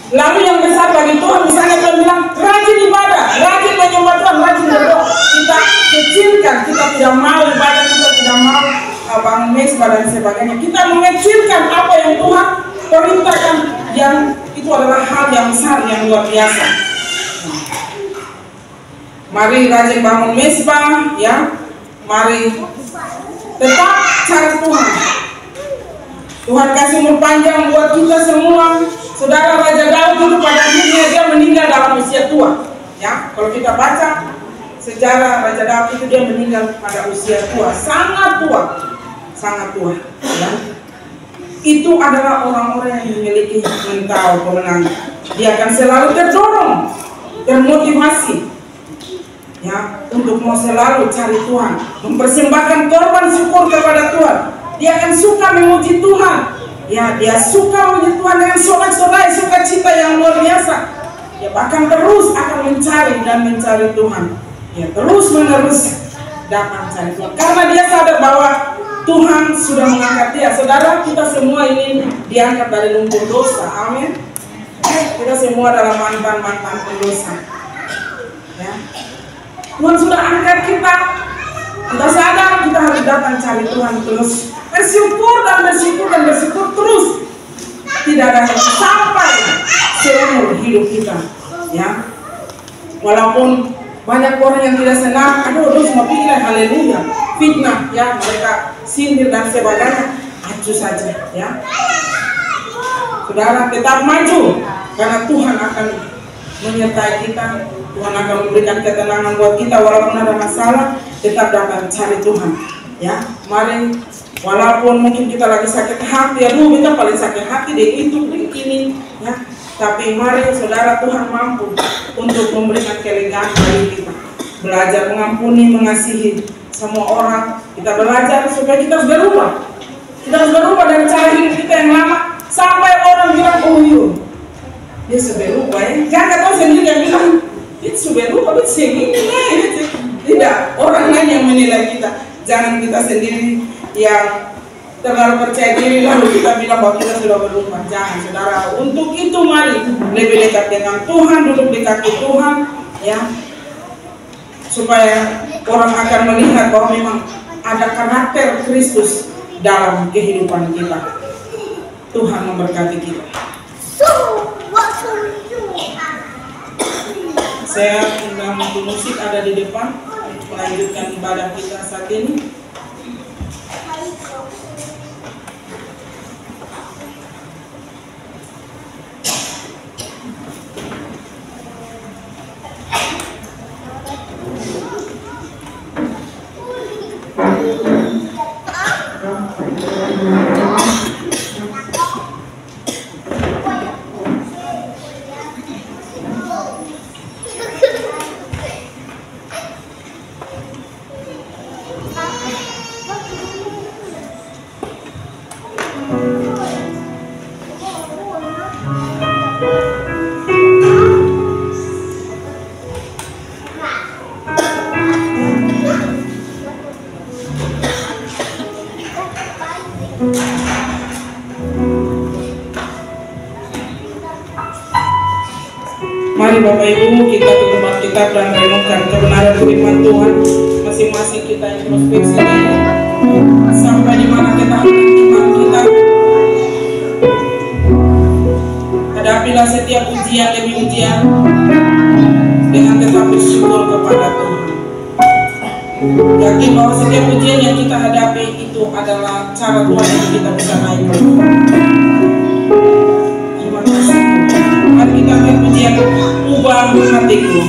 Lalu yang besar bagi Tuhan, misalnya Tuhan bilang rajin ibadah, rajin menyembah Tuhan, rajin berdoa, kita kecilkan, kita tidak mau ibadah, kita tidak mau bangun mesbah dan sebagainya. Kita mengecilkan apa yang Tuhan perintahkan, yang itu adalah hal yang besar, yang luar biasa. Mari rajin bangun mesbah, ya. Mari tetap cari Tuhan. Tuhan kasih umur panjang buat kita semua. Saudara, Raja Daud itu pada akhirnya dia meninggal dalam usia tua. Ya, kalau kita baca sejarah Raja Daud itu dia meninggal pada usia tua, sangat tua, sangat tua. Ya. Itu adalah orang-orang yang memiliki mental kemenangan. Dia akan selalu terdorong, termotivasi, ya, untuk mau selalu cari Tuhan, mempersembahkan korban syukur kepada Tuhan. Dia akan suka memuji Tuhan. Ya, dia suka memuji Tuhan dengan sorak-sorai, sukacita yang luar biasa. Ya, bahkan terus akan mencari dan mencari Tuhan. Ya, terus menerus dapat mencari Tuhan. Karena dia sadar bahwa Tuhan sudah mengangkat dia. Saudara, kita semua ini diangkat dari lumpur dosa. Amin. Kita semua adalah mantan-mantan pendosa. Ya. Tuhan sudah angkat kita. Kita sadar kita harus datang cari Tuhan terus. Bersyukur dan bersyukur dan bersyukur terus. Tidak ada sampai seumur hidup kita. Ya. Walaupun banyak orang yang tidak senang, aduh semua pikiran haleluya, fitnah, ya, mereka sindir dan sebagainya, acuh saja, ya. Saudara, tetap maju karena Tuhan akan menyertai kita. Tuhan akan memberikan ketenangan buat kita walaupun ada masalah, tetap dapat cari Tuhan. Ya, mari walaupun mungkin kita lagi sakit hati, aduh kita paling sakit hati deh itu ini, ya. Tapi mari saudara, Tuhan mampu untuk memberikan kelegaan bagi kita. Belajar mengampuni, mengasihi semua orang. Kita belajar supaya kita harus berubah. Kita harus berubah dari cara hidup kita yang lama. Sampai orang bilang, oh iya, dia sudah berubah ya. Jangan kata sendiri yang bilang, itu sudah berubah, itu segini. Tidak, orang lain yang menilai kita. Jangan kita sendiri yang terlalu percaya diri lalu kita bilang bahwa kita sudah berubah. Jangan, saudara. Untuk itu mari lebih dekat dengan Tuhan, duduk di kaki Tuhan, ya, supaya orang akan melihat bahwa memang ada karakter Kristus dalam kehidupan kita. Tuhan memberkati kita. Saya undang musik ada di depan melanjutkan ibadah kita saat ini. Mari Bapak Ibu, kita tutup Alkitab dan renungkan kebenaran firman Tuhan. Masing-masing kita introspeksi diri sampai di mana kita iman kita. Hadapilah setiap ujian demi ujian dengan tetap bersyukur kepada Tuhan. Yakin bahwa setiap ujian yang kita hadapi itu adalah cara Tuhan yang kita bisa naik. Terima kasih. Mari kita lihat ujian ubah hatiku.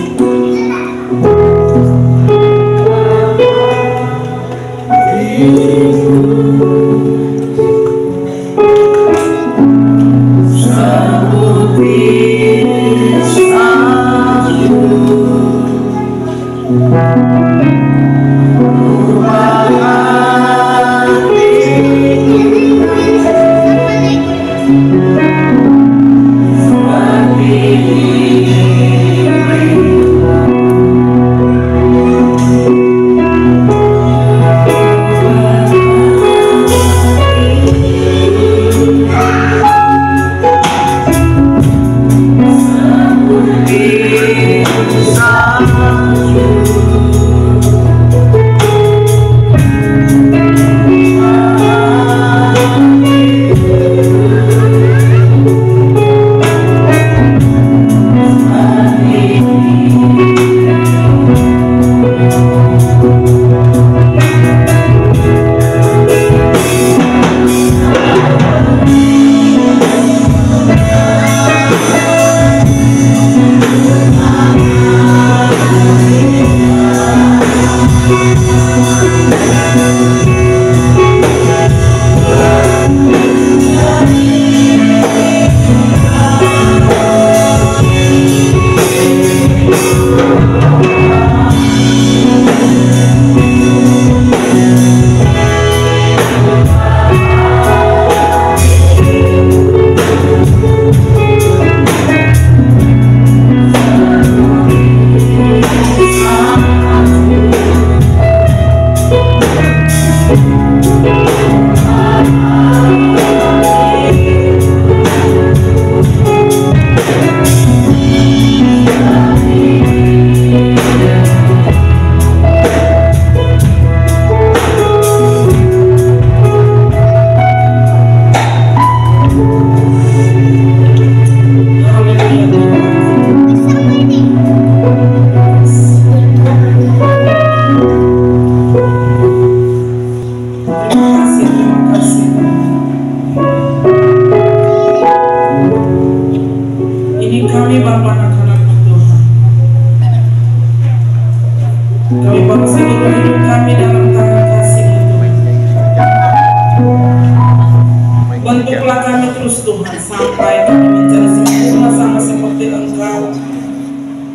Bentuklah kami terus Tuhan sampai kami menjadi sempurna sama seperti Engkau,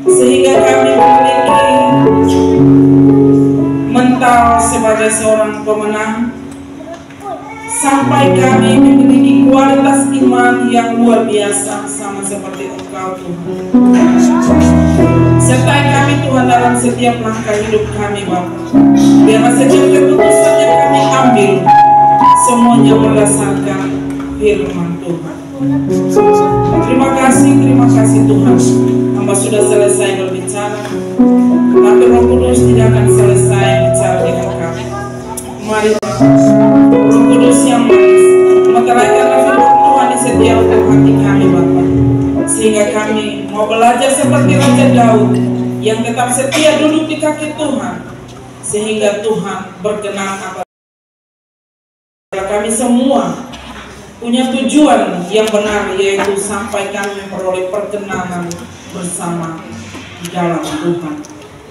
sehingga kami memiliki mental sebagai seorang pemenang, sampai kami memiliki kualitas iman yang luar biasa sama seperti Engkau Tuhan. Sertai kami Tuhan dalam setiap langkah hidup kami Bapa. Biarlah setiap keputusan yang kami ambil semuanya berdasarkan firman Tuhan. Terima kasih Tuhan. Hamba sudah selesai berbicara, tapi Roh Kudus tidak akan selesai bicara dengan kami. Mari Roh Kudus yang manis, meteraikanlah firman Tuhan di setiap hati kami Bapa, sehingga kami mau belajar seperti Raja Daud yang tetap setia duduk di kaki Tuhan, sehingga Tuhan berkenan apabila kami semua punya tujuan yang benar, yaitu sampai kami memperoleh perkenanan bersama di dalam Tuhan.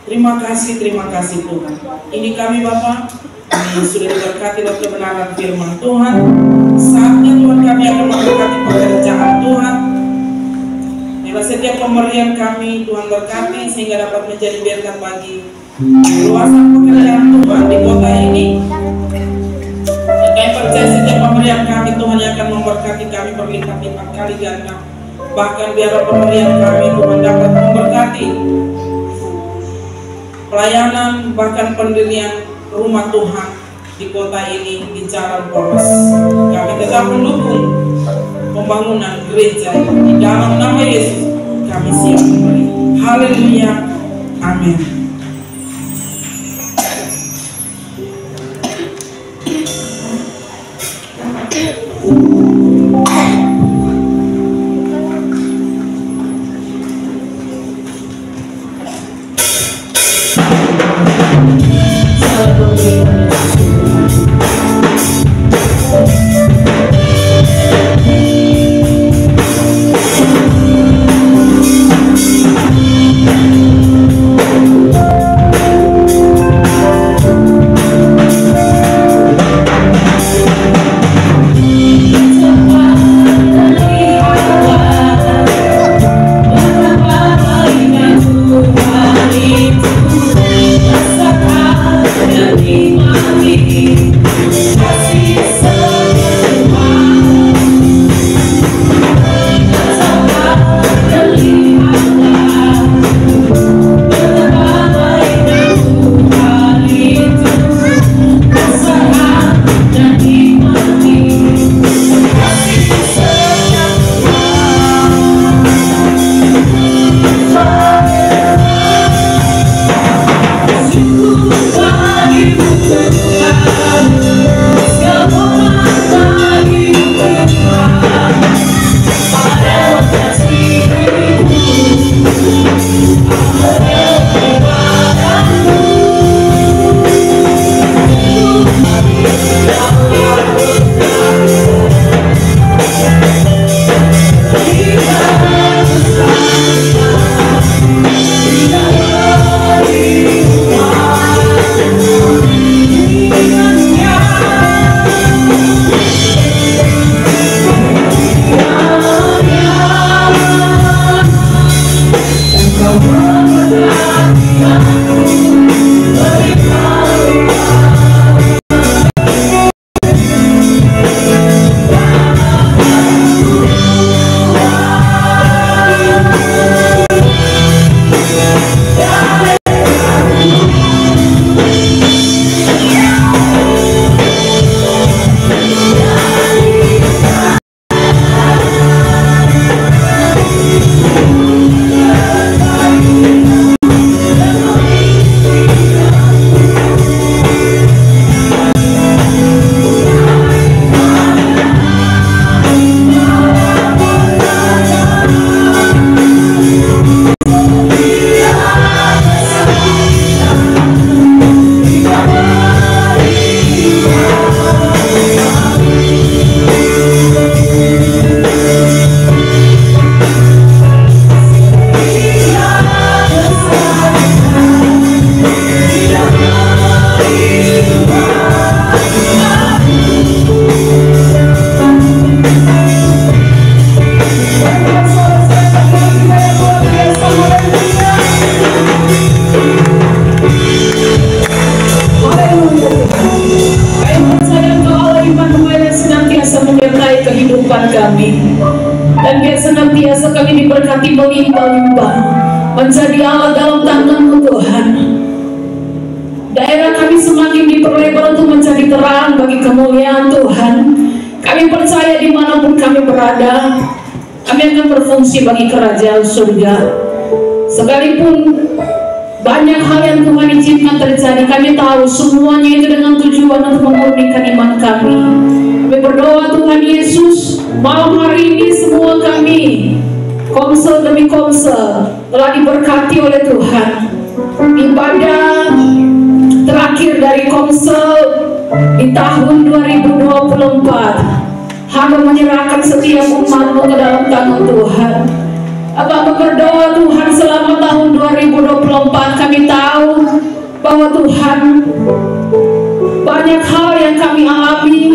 Terima kasih Tuhan. Ini kami Bapa, kami sudah diberkati oleh kebenaran firman Tuhan. Saatnya Tuhan kami akan memberkati pekerjaan Tuhan. Biarlah setiap pemberian kami Tuhan berkati, sehingga dapat menjadi berkat bagi luasan pekerjaan Tuhan di kota ini. Kami percaya setiap pemberian kami Tuhan yang akan memberkati kami berlipat-lipat kali ganda. Bahkan biarlah pemberian kami Tuhan dapat memberkati pelayanan, bahkan pendirian rumah Tuhan di kota ini di Jalan Poros. Kami tetap mendukung pembangunan gereja di dalam nama Yesus. Kami siap memberi. Haleluya. Amin. hamba menjadi Allah dalam tangan-Mu Tuhan. Daerah kami semakin diperlebar untuk menjadi terang bagi kemuliaan Tuhan. Kami percaya dimanapun kami berada, kami akan berfungsi bagi kerajaan surga. Sekalipun banyak hal yang Tuhan izinkan terjadi, kami tahu semuanya itu dengan tujuan untuk memurnikan iman kami. Kami berdoa Tuhan Yesus, malam hari ini semua kami, komsel demi komsel, telah diberkati oleh Tuhan. Ibadah terakhir dari komsel di tahun 2024, hamba menyerahkan setiap umat-Mu ke dalam tangan Tuhan. Apa berdoa Tuhan selama tahun 2024, kami tahu bahwa Tuhan banyak hal yang kami alami,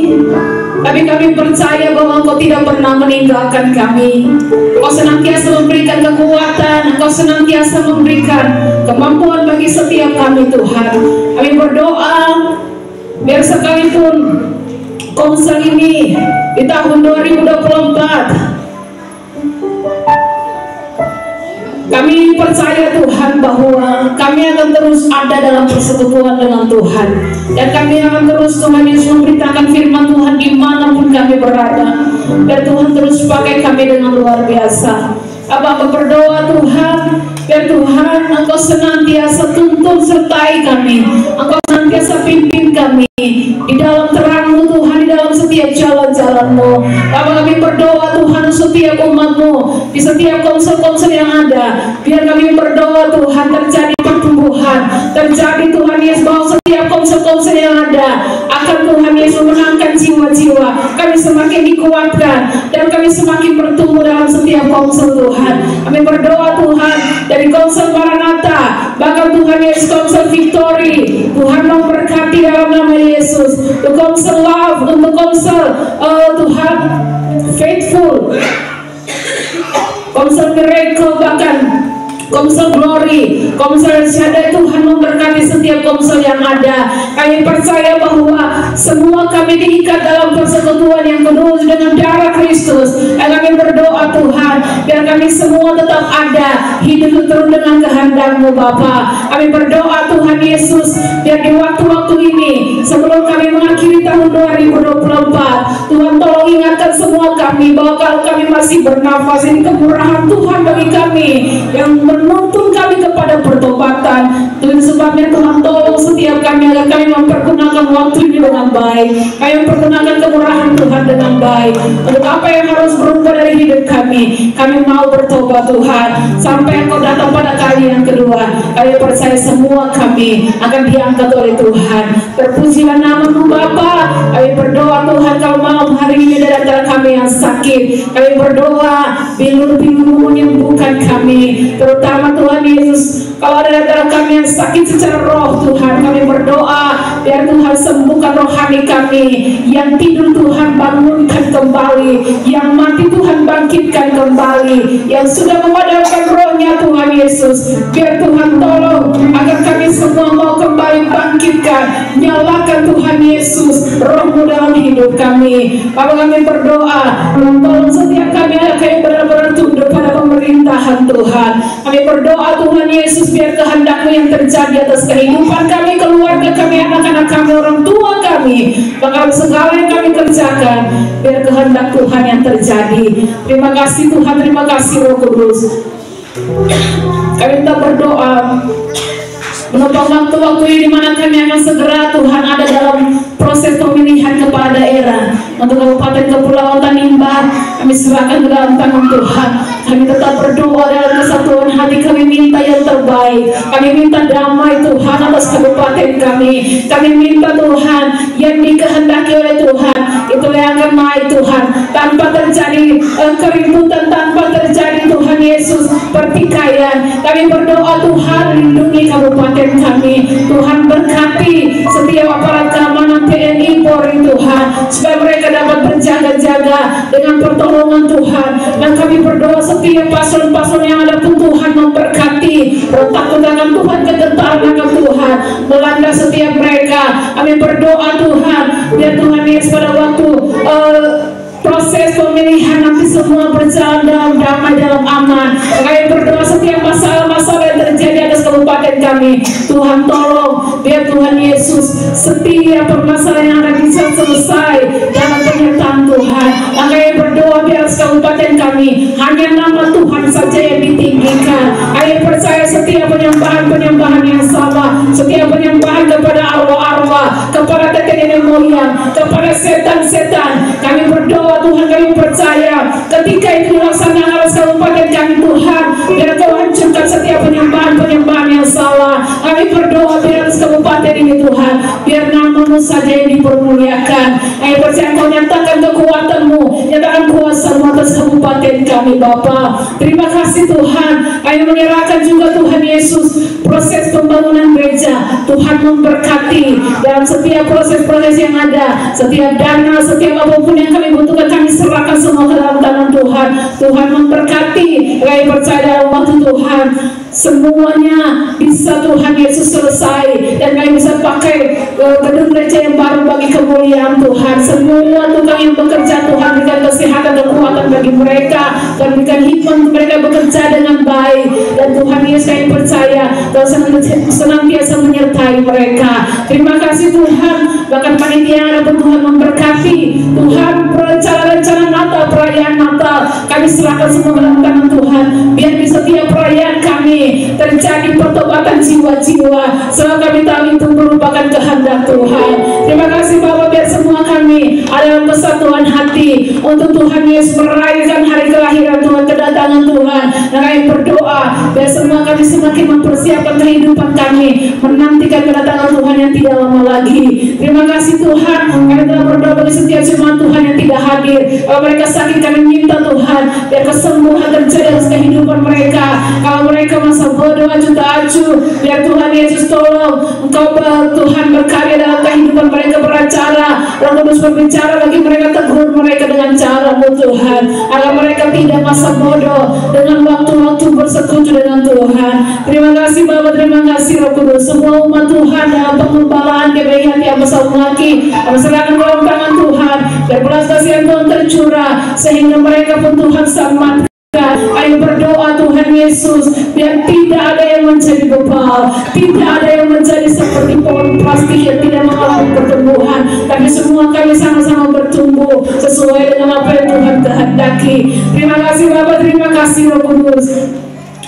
tapi kami percaya bahwa Engkau tidak pernah meninggalkan kami. Engkau senantiasa memberikan kekuatan, Engkau senantiasa memberikan kemampuan bagi setiap kami Tuhan. Kami berdoa biar sekalipun komsel ini di tahun 2024, kami percaya Tuhan bahwa kami akan terus ada dalam persekutuan dengan Tuhan, dan kami akan terus Tuhan Yesus memberitakan firman Tuhan dimanapun kami berada, dan Tuhan terus pakai kami dengan luar biasa. Apa berdoa Tuhan, biar Tuhan Engkau senantiasa tuntun sertai kami, Engkau senantiasa pimpin kami di dalam terang-Mu Tuhan, di dalam setiap jalan-jalan-Mu. Bapak, kami berdoa Tuhan setiap umat-Mu, di setiap komsel-komsel yang ada, biar kami berdoa Tuhan terjadi pertumbuhan, terjadi Tuhan Yesus, bahwa setiap komsel-komsel yang ada akan Tuhan Yesus menangkan jiwa-jiwa. Kami semakin dikuatkan dan kami semakin bertumbuh dalam setiap komsel Tuhan. Kami berdoa Tuhan dari komsel Maranatha, bahkan Tuhan Yesus komsel Victory, Tuhan memberkati dalam nama Yesus. Untuk komsel Love, untuk komsel Tuhan Faithful, komsel Miracle, bahkan komsel Glory, komsel Syada, Tuhan memberkati setiap komsel yang ada. Kami percaya bahwa semua kami diikat dalam persekutuan yang kudus dengan darah Kristus. Dan kami berdoa Tuhan, biar kami semua tetap ada, hidup terus dengan kehendak-Mu Bapa. Kami berdoa Tuhan Yesus, biar di waktu-waktu ini sebelum kami mengakhiri tahun 2024, Tuhan tolong ingatkan semua kami bahwa kalau kami masih bernafas, ini kemurahan Tuhan bagi kami yang menuntun kami kepada pertobatan. Tuhan, sebabnya Tuhan tolong setiap kami agar kami mempergunakan waktu ini dengan baik. Kami mempergunakan kemurahan Tuhan dengan baik. Untuk apa yang harus berubah dari hidup kami, kami mau bertobat Tuhan, sampai Engkau datang pada kali yang kedua. Kami percaya semua kami akan diangkat oleh Tuhan. Terpujilah nama-Mu Bapa. Kami berdoa Tuhan, kalau malam hari ini dari antara kami yang sakit, kami berdoa bilur-bilur menyembuhkan kami, terutama Tuhan Yesus, kalau ada antara kami yang sakit secara roh Tuhan, kami berdoa biar Tuhan sembuhkan rohani kami, yang tidur Tuhan bangunkan kembali, yang mati Tuhan bangkitkan kembali, yang sudah memadamkan rohnya Tuhan Yesus, biar Tuhan tolong agar kami semua mau kembali bangkitkan, nyalakan Tuhan Yesus roh-Mu dalam hidup kami. Bapak, kami berdoa tolong setiap kami agar kami benar-benar tunduk pada pemerintahan Tuhan. Kami berdoa Tuhan Yesus, biar kehendak-Mu yang terjadi atas kehidupan kami, keluarga kami, anak-anak kami, orang tua kami, bahkan segala yang kami kerjakan, biar kehendak Tuhan yang terjadi. Terima kasih Tuhan, terima kasih Roh Kudus. Kami minta berdoa menopang waktu-waktu ini di mana kami akan segera Tuhan ada dalam proses pemilihan kepala daerah untuk Kabupaten Kepulauan Tanimbar. Kami serahkan ke dalam tangan Tuhan. Kami tetap berdoa dalam kesatuan hati. Kami minta yang terbaik. Kami minta damai Tuhan atas kabupaten kami. Kami minta Tuhan yang dikehendaki oleh Tuhan, itulah yang akan naik Tuhan, tanpa terjadi keributan, tanpa terjadi Tuhan Yesus pertikaian. Kami berdoa Tuhan, lindungi kabupaten kami. Tuhan berkati setiap aparat keamanan TNI Polri Tuhan, supaya mereka dapat berjaga-jaga dengan pertolongan Tuhan. Dan kami berdoa setiap paslon-paslon yang ada pun Tuhan memberkati, ketakutan Tuhan, kegentaran akan Tuhan melanda setiap mereka. Kami berdoa Tuhan, biar Tuhan Yesus pada waktu proses pemilihan nanti semua berjalan dalam damai, dalam aman. Kami berdoa setiap kami. Tuhan tolong, biar Tuhan Yesus setiap permasalahan yang ada bisa selesai dalam penyertaan Tuhan. Makanya berdoa biar kabupaten kami hanya nama Tuhan saja yang ditinggikan. Ayo percaya setiap penyembahan yang salah, setiap penyembahan kepada arwah-arwah, kepada nenek moyang, kepada setan-setan, kami berdoa Tuhan, kami percaya ketika itu dilaksanakan oleh kabupaten kami Tuhan, biar Kau hancurkan setiap penyembahan yang salah. Kami berdoa biar kabupaten ini Tuhan, biar nama-Mu saja yang dipermuliakan. Ayo percaya Kau nyatakan kekuatan-Mu, nyatakan kuasa-Mu atas kabupaten kami Bapa. Terima kasih Tuhan. Ayo menyerahkan juga Tuhan Yesus proses pembangunan gereja. Tuhan memberkati dalam setiap proses-proses yang ada, setiap dana, setiap apapun yang kami butuhkan, kami serahkan semua ke dalam tangan Tuhan. Tuhan memberkati. Kami percaya dalam waktu Tuhan semuanya bisa Tuhan Yesus selesai, dan kami bisa pakai gedung gereja yang baru bagi kemuliaan Tuhan. Semua tukang yang bekerja Tuhan, berikan kesehatan dan kekuatan bagi mereka, dan berikan hikmat untuk mereka bekerja dengan baik. Dan Tuhan Yesus, kami percaya Kau senantiasa menyertai mereka. Terima kasih Tuhan. Bahkan panitia yang ada Tuhan memberkati. Tuhan, rencana-rencana Natal, perayaan Natal, kami serahkan semua ke dalam tangan Tuhan. Biar di setiap perayaan kami terjadi pertobatan jiwa-jiwa. Sebab kami tahu itu merupakan kehendak Tuhan. Terima kasih Bapak, biar semua kami ada dalam kesatuan hati untuk Tuhan Yesus merayakan hari kelahiran Tuhan, kedatangan Tuhan. Dan kami berdoa biar semua kami semakin mempersiapkan kehidupan kami, menantikan kedatangan Tuhan yang tidak lama lagi. Terima kasih Tuhan. Kami telah berdoa bagi setiap jemaat Tuhan yang tidak hadir. Kalau mereka sakit, kami minta Tuhan biar kesembuhan terjadi atas kehidupan mereka. Kalau mereka masa berdoa juta acuh, biar Tuhan Yesus tolong Engkau Tuhan berkarya dalam kehidupan mereka, beracara Roh Kudus berbicara bagi mereka, tegur mereka dengan cara-Mu Tuhan, agar mereka tidak masa bodoh dengan waktu-waktu bersekutu dengan Tuhan. Terima kasih Bapak, terima kasih Roh Kudus. Semua umat Tuhan dalam pengembalaan GBI Hati Amba Salmaki, kami serahkan dalam tangan Tuhan, biar belas kasihan Tuhan tercurah, sehingga mereka pun Tuhan selamatkan. Ayo berdoa Tuhan Yesus, biar tidak ada yang menjadi bebal, tidak ada yang menjadi seperti pohon plastik yang tidak mengalami pertumbuhan, tapi semua kami sama-sama bertumbuh sesuai dengan apa yang Tuhan kehendaki. Terima kasih Bapak, terima kasih Roh Kudus.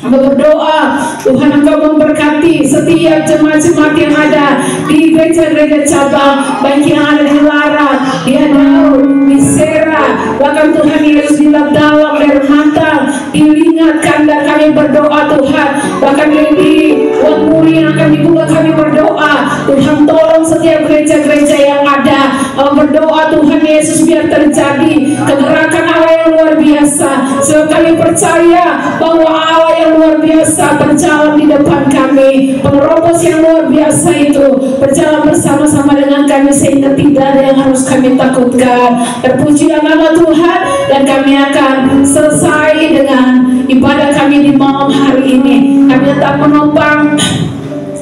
Aku berdoa Tuhan Engkau memberkati setiap jemaat-jemaat yang ada di gereja-gereja cabang, baik yang ada di Larat, di Adau, di Sera, bahkan Tuhan Yesus di Dalam, di Remantang, diingatkan. Dan kami berdoa Tuhan, bahkan di Wangmuri yang akan dibuka, kami berdoa Tuhan tolong setiap gereja-gereja yang ada. Berdoa Tuhan Yesus biar terjadi kegerakan Allah yang luar biasa, sebab kami percaya bahwa Allah yang luar biasa berjalan di depan kami. Penerobos yang luar biasa itu berjalan bersama-sama dengan kami, sehingga tidak ada yang harus kami takutkan. Terpujilah nama Tuhan. Dan kami akan selesai dengan ibadah kami di malam hari ini. Kami tetap menopang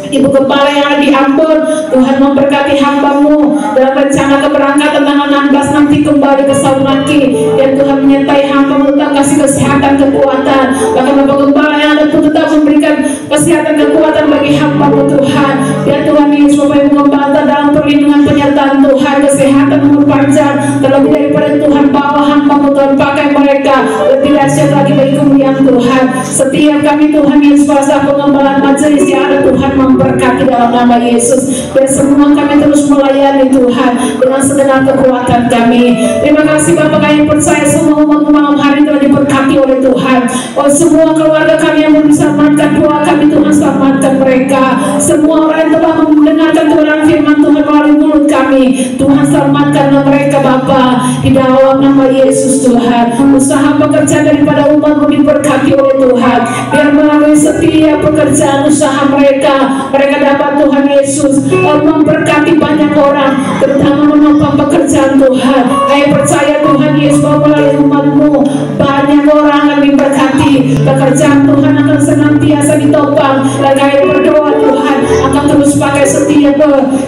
Ibu Kepala yang ada di Ambon. Tuhan memberkati hamba-Mu dalam rencana keberangkatan tanggal 16 nanti kembali ke Salmaki. Dan Tuhan menyertai hamba-Mu, tetap kasih kesehatan, kekuatan. Bahkan Bapak Gembala yang ada pun tetap memberikan kesehatan, kekuatan bagi hamba-Mu Tuhan. Dan Tuhan Yesus Bapak Ibu Gembala dalam perlindungan penyertaan Tuhan, kesehatan, umur panjang, terlebih daripada Tuhan bawa hamba-Mu Tuhan, pakai mereka lebih dahsyat lagi bagi kemuliaan Tuhan. Setiap kami Tuhan Yesus pada pengembalaan majelis yang ada Tuhan memberkati dalam nama Yesus. Dan semua kami terus melayani Tuhan dengan segenap kekuatan kami. Terima kasih Bapak, kami percaya semua umat malam hari telah diberkati oleh Tuhan. Oh, semua keluarga kami yang belum diselamatkan, doa kami Tuhan selamatkan mereka. Semua orang yang telah mendengarkan Tuhan firman Tuhan melalui mulut kami, Tuhan selamatkan mereka Bapa, di dalam nama Yesus Tuhan. Usaha pekerjaan daripada umat-Mu diberkati oleh Tuhan, biar melalui setiap pekerjaan usaha mereka dapat Tuhan Yesus memberkati banyak orang, terutama menopang pekerjaan Tuhan. Saya percaya Tuhan Yesus bahwa melalui umat-Mu banyak orang akan diberkati, pekerjaan Tuhan akan senantiasa ditopang. Dan saya berdoa Tuhan akan terus pakai setiap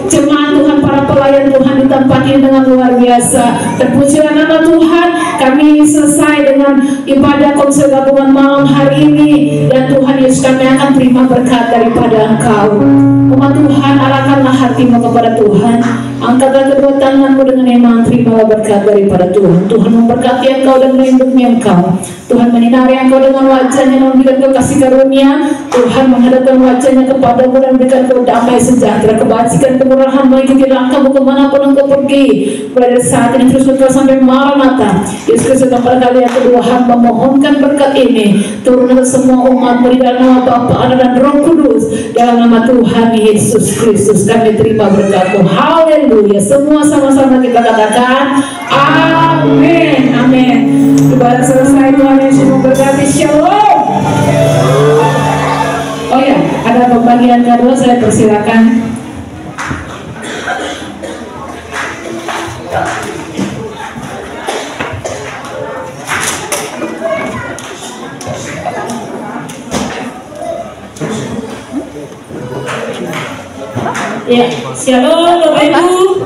jemaat Tuhan, para pelayan Tuhan di tempat ini dengan luar biasa. Terpujilah nama Tuhan. Kami selesai dengan ibadah konsel gabungan malam hari ini, dan Tuhan Yesus kami akan terima berkat daripada Engkau. Umat Tuhan, arahkanlah hatimu kepada Tuhan. Angkatlah kedua tanganmu dengan iman, terimalah berkat daripada Tuhan. Tuhan memberkati engkau dan melindungi engkau. Tuhan menyinari engkau dengan wajahnya dan memberikan kau kasih karunia. Tuhan menghadapkan wajahnya kepadamu dan memberikan kau damai sejahtera, kebajikan, kemurahan mengikuti langkahmu kemanapun engkau pergi. Mulai dari saat ini terus engkau sampai Maranatha. Yesus Kristus kepada kalian kedua hamba memohonkan berkat ini turun ke semua umat di dalam nama Bapa, Anak dan Roh Kudus, dalam nama Tuhan Yesus Kristus kami terima berkat-Mu. Haleluya. Semua sama-sama kita katakan amin. Amin. Ibadah selesai, Tuhan Yesus memberkati. Shalom. Oh ya, ada pembagian kedua, saya persilakan. Ya, shalom Bapak Ibu.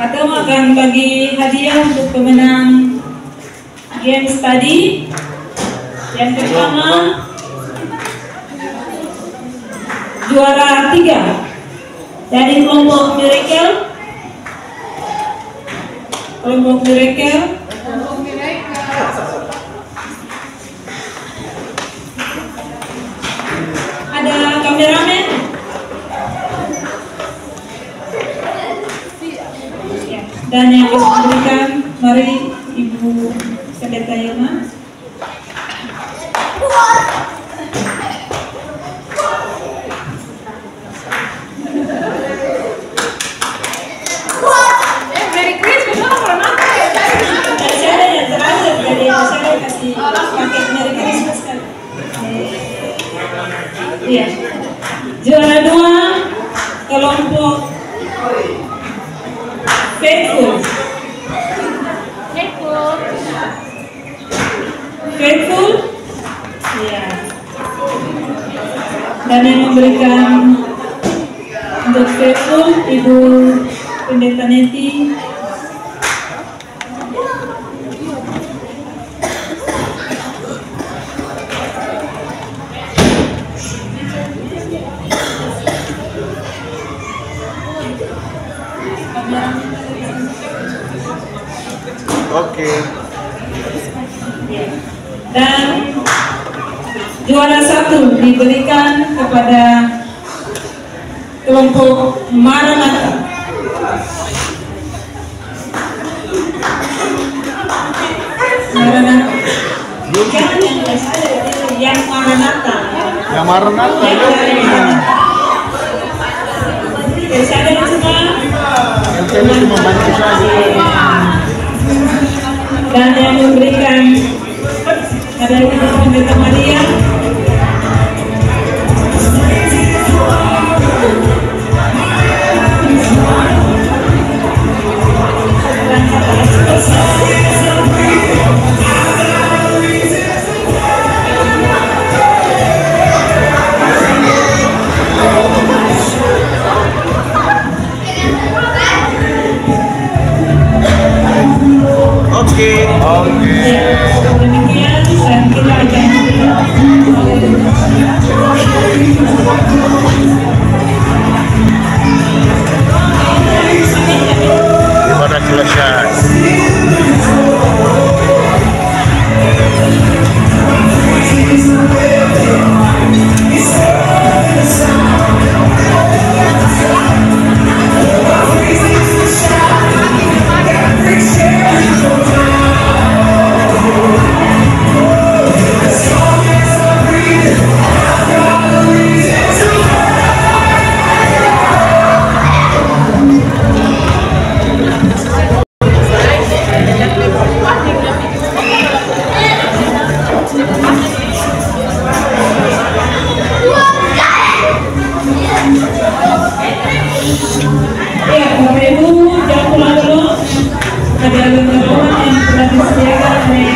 Atau akan bagi hadiah untuk pemenang games tadi. Yang pertama, juara 3 dari kelompok Miracle. Kelompok Miracle. Ada kameramen. Dan yang akan memberikan, mari Ibu Pendeta Yilma. Merry Christmas, Saya yang terakhir, jadi saya kasih paket Merry Christmas kan. Iya. Juara 2 kelompok Faithful. Iya. Dan yang memberikan untuk Faithful Ibu Pendeta Neti. Oke. Dan juara 1 diberikan kepada kelompok Maranatha. Maranatha. Jangan yang saya, yang Maranatha. Yang Maranatha. Saya semua. Yang cuma bantu saja. Dan yang memberikan ada Ibu Pendeta Maria. Oke. Demikian dan kita akan Ibadah selesai. ada beberapa yang sudah disediakan oleh